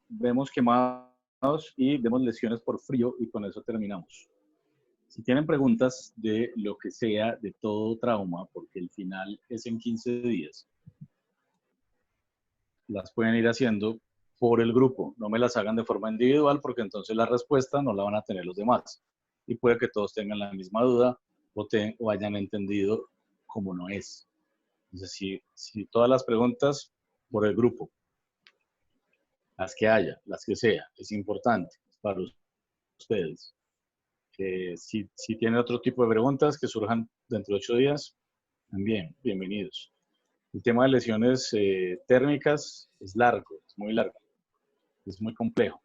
Vemos quemados y vemos lesiones por frío y con eso terminamos. Si tienen preguntas de lo que sea, de todo trauma, porque el final es en 15 días, las pueden ir haciendo por el grupo. No me las hagan de forma individual porque entonces la respuesta no la van a tener los demás. Y puede que todos tengan la misma duda o hayan entendido cómo no es. Entonces, si todas las preguntas por el grupo, las que haya, las que sea, es importante para ustedes. Si tienen otro tipo de preguntas que surjan dentro de 8 días, también, bienvenidos. El tema de lesiones térmicas es largo, es muy largo, es muy complejo.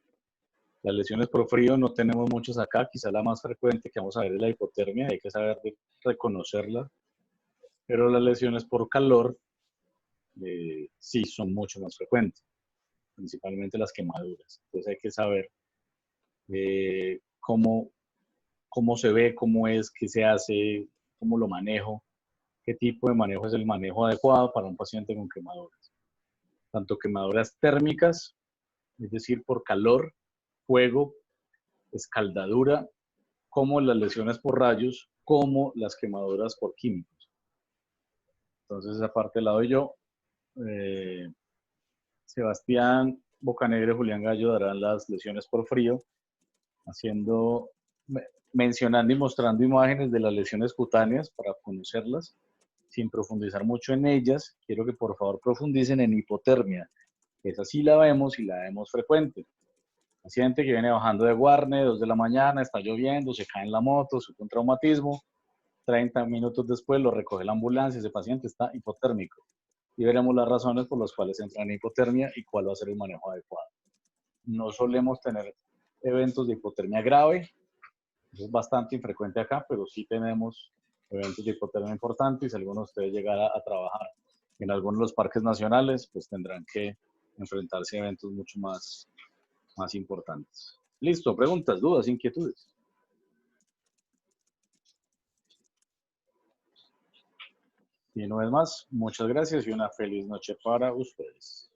Las lesiones por frío no tenemos muchas acá, quizá la más frecuente que vamos a ver es la hipotermia, hay que saber reconocerla, pero las lesiones por calor sí son mucho más frecuentes, principalmente las quemaduras. Entonces hay que saber cómo se ve, cómo es, qué se hace, cómo lo manejo, qué tipo de manejo es el manejo adecuado para un paciente con quemaduras. Tanto quemaduras térmicas, es decir, por calor, fuego, escaldadura, como las lesiones por rayos, como las quemaduras por químicos. Entonces esa parte la doy yo. Sebastián Bocanegra y Julián Gallo darán las lesiones por frío, mencionando y mostrando imágenes de las lesiones cutáneas para conocerlas, sin profundizar mucho en ellas. Quiero que por favor profundicen en hipotermia. Esa sí la vemos y la vemos frecuente. Paciente que viene bajando de Guarne, 2 de la mañana, está lloviendo, se cae en la moto, sufre un traumatismo, 30 minutos después lo recoge la ambulancia, ese paciente está hipotérmico. Y veremos las razones por las cuales entra en hipotermia y cuál va a ser el manejo adecuado. No solemos tener eventos de hipotermia grave, eso es bastante infrecuente acá, pero sí tenemos eventos de hipotermia importantes y si alguno de ustedes llegara a trabajar en alguno de los parques nacionales, pues tendrán que enfrentarse a eventos mucho más importantes. Listo, preguntas, dudas, inquietudes. Si no es más, muchas gracias y una feliz noche para ustedes.